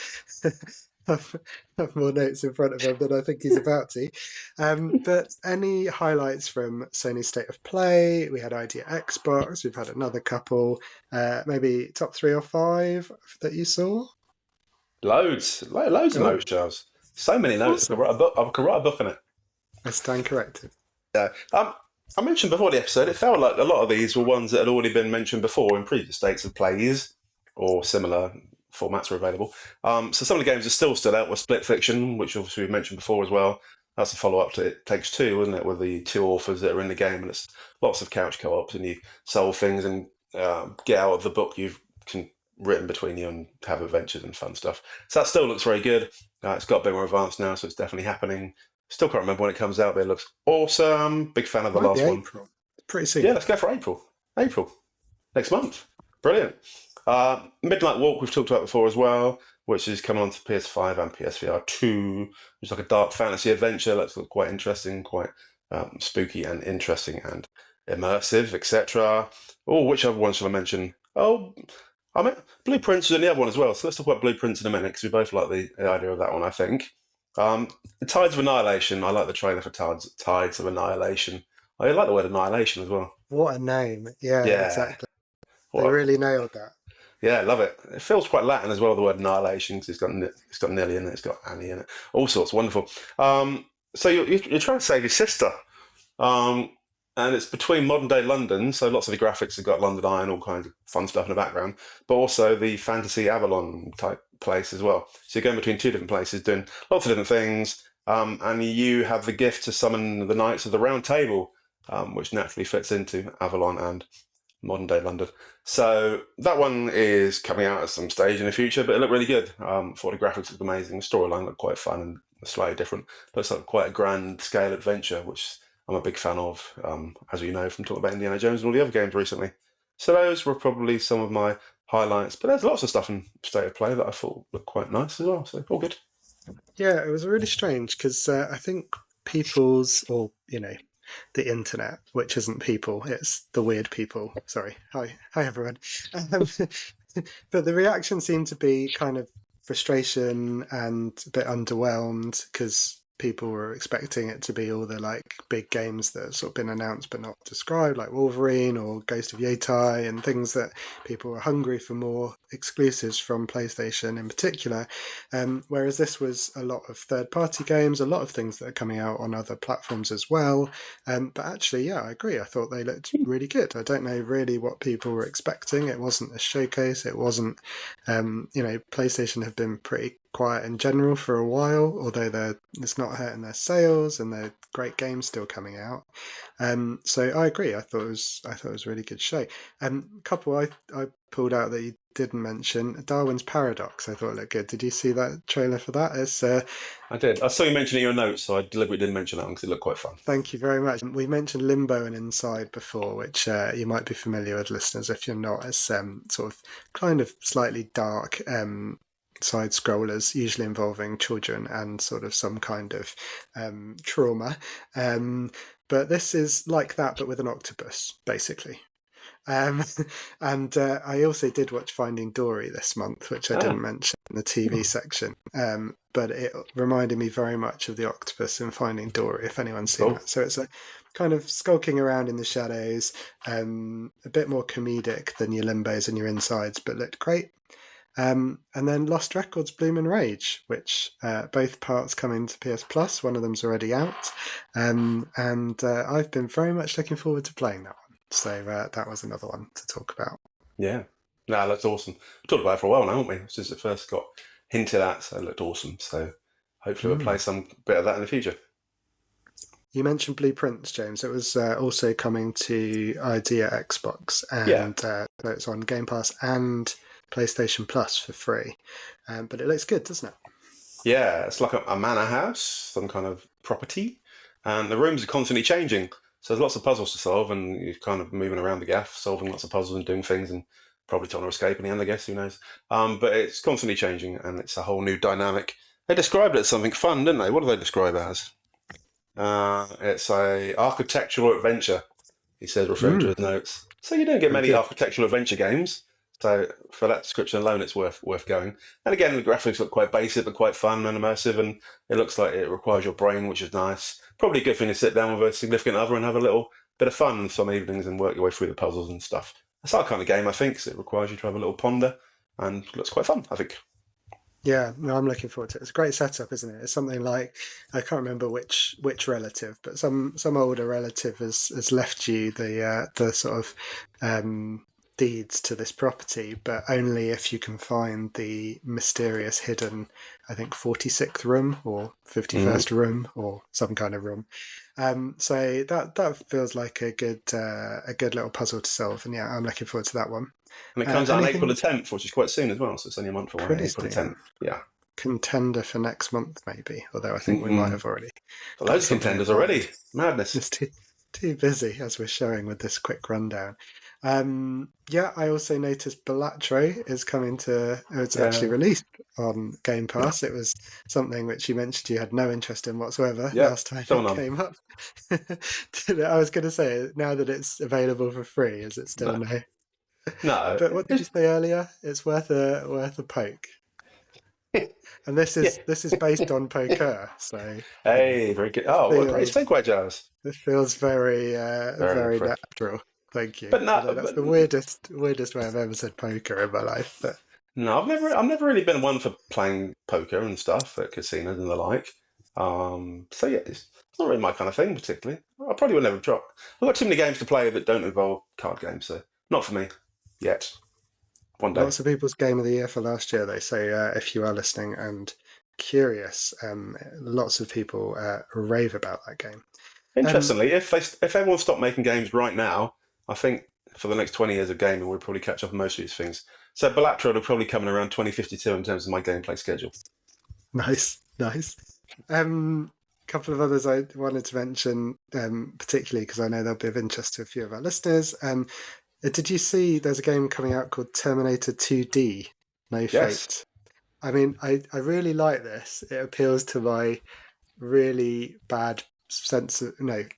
have more notes in front of him than I think he's about to. But any highlights from Sony State of Play? We had Idea Xbox. We've had another couple. Maybe top 3 or 5 that you saw? Loads of notes, Charles. So many notes. Awesome. I could write a book on it. I stand corrected. Yeah. I mentioned before the episode, it felt like a lot of these were ones that had already been mentioned before in previous states of plays, or similar formats were available. So some of the games that still stood out were Split Fiction, which obviously we mentioned before as well. That's a follow-up to It Takes Two, isn't it, with the 2 authors that are in the game, and it's lots of couch co-ops, and you solve things and get out of the book you've written between you and have adventures and fun stuff. So that still looks very good. It's got a bit more advanced now, so it's definitely happening. Still can't remember when it comes out, but it looks awesome. Big fan of the last one. April. Pretty soon. Yeah, let's go for April. Next month. Brilliant. Midnight Walk we've talked about before as well, which is coming on to PS5 and PSVR 2. It's like a dark fantasy adventure. Looks quite interesting, quite spooky and interesting and immersive, etc. Oh, which other one shall I mention? Oh, I mean, Blueprints is in the other one as well. So let's talk about Blueprints in a minute, because we both like the idea of that one, I think. Tides of Annihilation. I like the trailer for Tides of Annihilation. I like the word annihilation as well. What a name. Yeah. Exactly. They really nailed that. Yeah, love it. It feels quite Latin as well, the word annihilation, because it's got Nelly in it, it's got Annie in it. All sorts, wonderful. So you're trying to save your sister. And it's between modern day London, so lots of the graphics have got London Eye and all kinds of fun stuff in the background, but also the fantasy Avalon type place as well. So you're going between 2 different places, doing lots of different things, and you have the gift to summon the Knights of the Round Table, which naturally fits into Avalon and modern day London. So that one is coming out at some stage in the future, but it looked really good. Thought the graphics looked amazing, the storyline looked quite fun and slightly different. Looks like quite a grand scale adventure, which I'm a big fan of, as we know from talking about Indiana Jones and all the other games recently. So those were probably some of my highlights, but there's lots of stuff in State of Play that I thought looked quite nice as well, so all good. Yeah, it was really strange because I think the internet, which isn't people, it's the weird people. Sorry. Hi everyone. Um, but the reaction seemed to be kind of frustration and a bit underwhelmed because people were expecting it to be all the like big games that have sort of been announced but not described, like Wolverine or Ghost of Yeti, and things that people were hungry for more exclusives from PlayStation in particular. Whereas this was a lot of third-party games, a lot of things that are coming out on other platforms as well. But actually, yeah, I agree. I thought they looked really good. I don't know really what people were expecting. It wasn't a showcase. It wasn't, PlayStation have been pretty quiet in general for a while, although it's not hurting their sales and they're great games still coming out. So I agree. I thought it was a really good show. A couple I pulled out that you didn't mention, Darwin's Paradox. I thought it looked good. Did you see that trailer for that? I did. I saw you mention it in your notes, so I deliberately didn't mention that one because it looked quite fun. Thank you very much. We mentioned Limbo and Inside before, which you might be familiar with, listeners. If you're not, it's sort of kind of slightly dark side scrollers, usually involving children and sort of some kind of trauma. But this is like that, but with an octopus, basically. And I also did watch Finding Dory this month, which I didn't mention in the TV section. But it reminded me very much of the octopus in Finding Dory, if anyone's seen that. So it's a kind of skulking around in the shadows, a bit more comedic than your Limbos and your Insides, but looked great. And then Lost Records Bloom and Rage, which both parts coming to PS Plus. One of them's already out. And I've been very much looking forward to playing that one. So that was another one to talk about. Yeah. No, that's awesome. We talked about it for a while now, haven't we? Since it first got hinted at, so it looked awesome. So hopefully we'll play some bit of that in the future. You mentioned Blueprints, James. It was also coming to Idea Xbox, and it's on Game Pass and PlayStation Plus for free. But it looks good, doesn't it? Yeah, it's like a manor house, some kind of property, and the rooms are constantly changing. So there's lots of puzzles to solve, and you're kind of moving around the gaff, solving lots of puzzles and doing things, and probably trying to escape in the end, I guess, who knows. But it's constantly changing, and it's a whole new dynamic. They described it as something fun, didn't they? What do they describe it as? It's a architectural adventure, he says, referring to his notes. So you don't get many architectural adventure games. So for that description alone, it's worth going. And again, the graphics look quite basic, but quite fun and immersive, and it looks like it requires your brain, which is nice. Probably a good thing to sit down with a significant other and have a little bit of fun some evenings and work your way through the puzzles and stuff. That's that kind of game, I think, so it requires you to have a little ponder, and looks quite fun, I think. Yeah, no, I'm looking forward to it. It's a great setup, isn't it? It's something like, I can't remember which relative, but some older relative has left you the sort of deeds to this property, but only if you can find the mysterious hidden, I think 46th room or 51st room or some kind of room. So that feels like a good little puzzle to solve, and yeah, I'm looking forward to that one. And it comes out on April the 10th, which is quite soon as well, so it's only a month away. Pretty April the 10th, yeah. Contender for next month, maybe. Although I think we might have already. Loads of contenders already. Madness. It's too busy, as we're showing with this quick rundown. Yeah, I also noticed Balatro is coming to. It's actually released on Game Pass. It was something which you mentioned you had no interest in whatsoever last time it came up. I was going to say, now that it's available for free, is it still no? No. But what did you say earlier? It's worth a poke. And this is based on poker, so hey, very good. Oh, what a great segue, Jazz. It feels very natural. Thank you. But no, that's the weirdest way I've ever said poker in my life. But no, I've never really been one for playing poker and stuff at casinos and the like. So yeah, it's not really my kind of thing particularly. I probably would never drop. I've got too many games to play that don't involve card games, so not for me yet. One day. Lots of people's game of the year for last year, they say, if you are listening and curious, lots of people rave about that game. Interestingly, if everyone stopped making games right now, I think for the next 20 years of gaming, we'll probably catch up on most of these things. So Balatro will probably come in around 2052 in terms of my gameplay schedule. Nice, nice. Couple of others I wanted to mention, particularly because I know they'll be of interest to a few of our listeners. Did you see there's a game coming out called Terminator 2D, No Yes. Fate? I mean, I really like this. It appeals to my really bad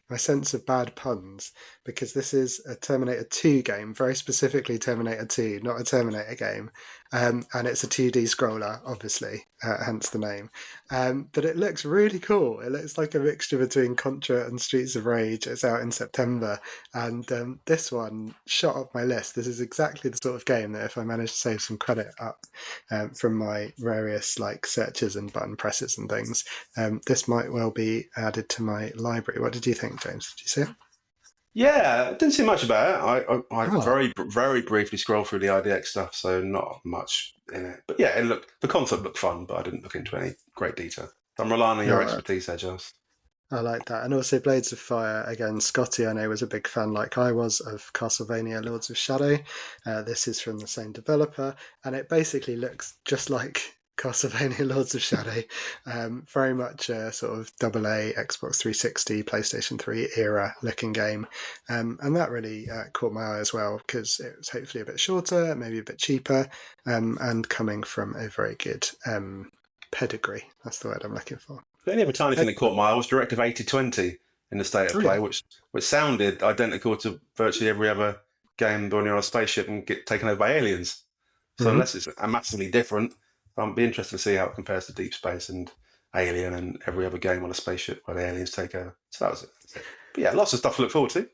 my sense of bad puns, because this is a Terminator 2 game, very specifically Terminator 2, not a Terminator game. And it's a 2D scroller, obviously, hence the name. But it looks really cool. It looks like a mixture between Contra and Streets of Rage. It's out in September. And this one shot up my list. This is exactly the sort of game that if I manage to save some credit up from my various like searches and button presses and things, this might well be added to my library. What did you think, James? Did you see it? Yeah, I didn't see much about it. I Oh. very briefly scrolled through the IDX stuff, so not much in it. But yeah, the concept looked fun, but I didn't look into any great detail. I'm relying on your expertise there, Giles. I like that. And also Blades of Fire, again, Scotty, I know, was a big fan, like I was, of Castlevania Lords of Shadow. This is from the same developer, and it basically looks just like Castlevania Lords of Shadow. Very much a sort of AA Xbox 360, PlayStation 3 era looking game. And that really caught my eye as well, because it was hopefully a bit shorter, maybe a bit cheaper, and coming from a very good pedigree. That's the word I'm looking for. The only other tiny thing that caught my eye was Directive 8020 in the state of play, which sounded identical to virtually every other game when you're on a spaceship and get taken over by aliens. So unless it's massively different, I'll be interested to see how it compares to Deep Space and Alien and every other game on a spaceship where the aliens take over. So that was it. But yeah, lots of stuff to look forward to.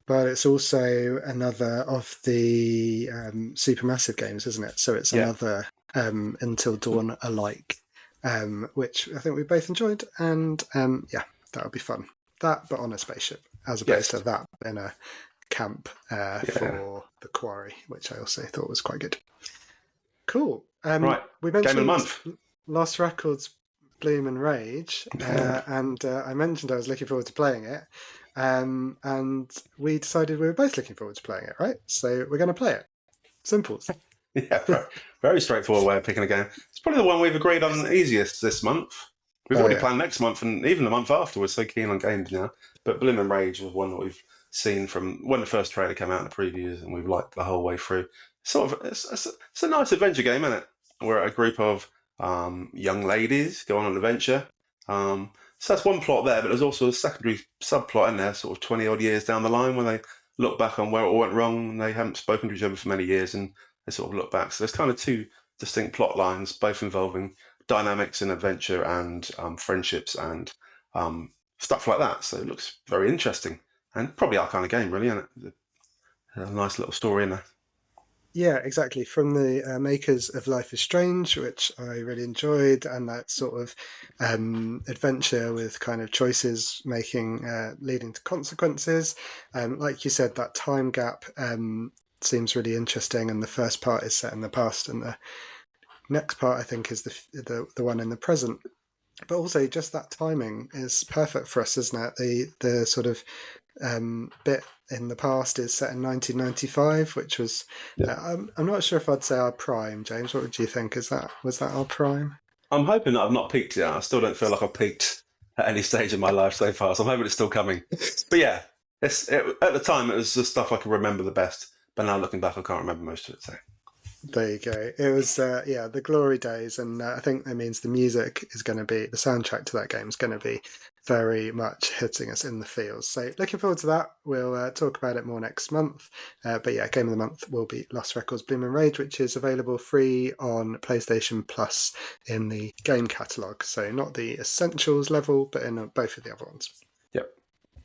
But it's also another of the Supermassive games, isn't it? So it's another Until Dawn alike, which I think we both enjoyed. And that'll be fun. That, but on a spaceship, as opposed to that in a camp for the Quarry, which I also thought was quite good. Cool. Right, we mentioned Game of the Month. Lost Records, Bloom and Rage, and I mentioned I was looking forward to playing it. And we decided we were both looking forward to playing it, right? So we're going to play it. Simple. Yeah, very straightforward way of picking a game. It's probably the one we've agreed on easiest this month. We've already planned next month and even the month after. We're so keen on games now. But Bloom and Rage was one that we've seen from when the first trailer came out in the previews, and we've liked the whole way through. It's a nice adventure game, isn't it? Where a group of young ladies go on an adventure. So that's one plot there, but there's also a secondary subplot in there, sort of 20 odd years down the line, where they look back on where it all went wrong and they haven't spoken to each other for many years, and they sort of look back. So there's kind of two distinct plot lines, both involving dynamics in adventure and friendships and stuff like that. So it looks very interesting and probably our kind of game, really, isn't it? A nice little story in there. Yeah, exactly. From the makers of Life is Strange, which I really enjoyed, and that sort of adventure with kind of choices making leading to consequences. Like you said, that time gap seems really interesting, and the first part is set in the past, and the next part, I think, is the one in the present. But also, just that timing is perfect for us, isn't it? The sort of bit in the past is set in 1995, which was I'm not sure if I'd say our prime. James, what would you think? Was that our prime? I'm hoping that I've not peaked yet. I still don't feel like I've peaked at any stage in my life so far, so I'm hoping it's still coming. But yeah, at the time it was the stuff I can remember the best, but now looking back I can't remember most of it. So there you go. It was the glory days, and I think that means the music is going to be, the soundtrack to that game is going to be very much hitting us in the feels. So looking forward to that. We'll talk about it more next month. But yeah, Game of the Month will be Lost Records Bloom and Rage, which is available free on PlayStation Plus in the game catalogue. So not the Essentials level, but in both of the other ones. Yep.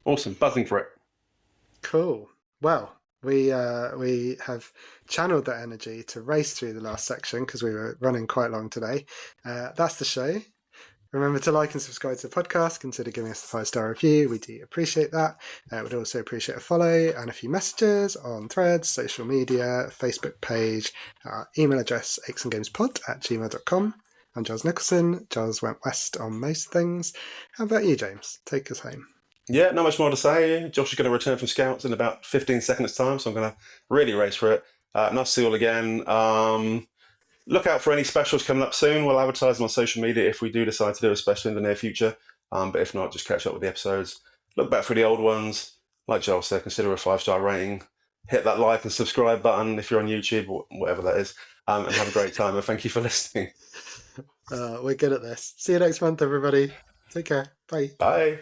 Awesome. Buzzing for it. Cool. Well, we have channeled that energy to race through the last section because we were running quite long today. That's the show. Remember to like and subscribe to the podcast. Consider giving us a 5-star review. We do appreciate that. We'd also appreciate a follow and a few messages on Threads, social media, Facebook page, our email address, akesandgamespod@gmail.com. I'm Giles Nicholson. Giles went west on most things. How about you, James? Take us home. Yeah, not much more to say. Josh is going to return from Scouts in about 15 seconds' time, so I'm going to really race for it. Nice to see you all again. Look out for any specials coming up soon. We'll advertise them on social media if we do decide to do a special in the near future. But if not, just catch up with the episodes. Look back for the old ones. Like Joel said, consider a 5-star rating. Hit that like and subscribe button if you're on YouTube or whatever that is. And have a great time. And thank you for listening. We're good at this. See you next month, everybody. Take care. Bye. Bye.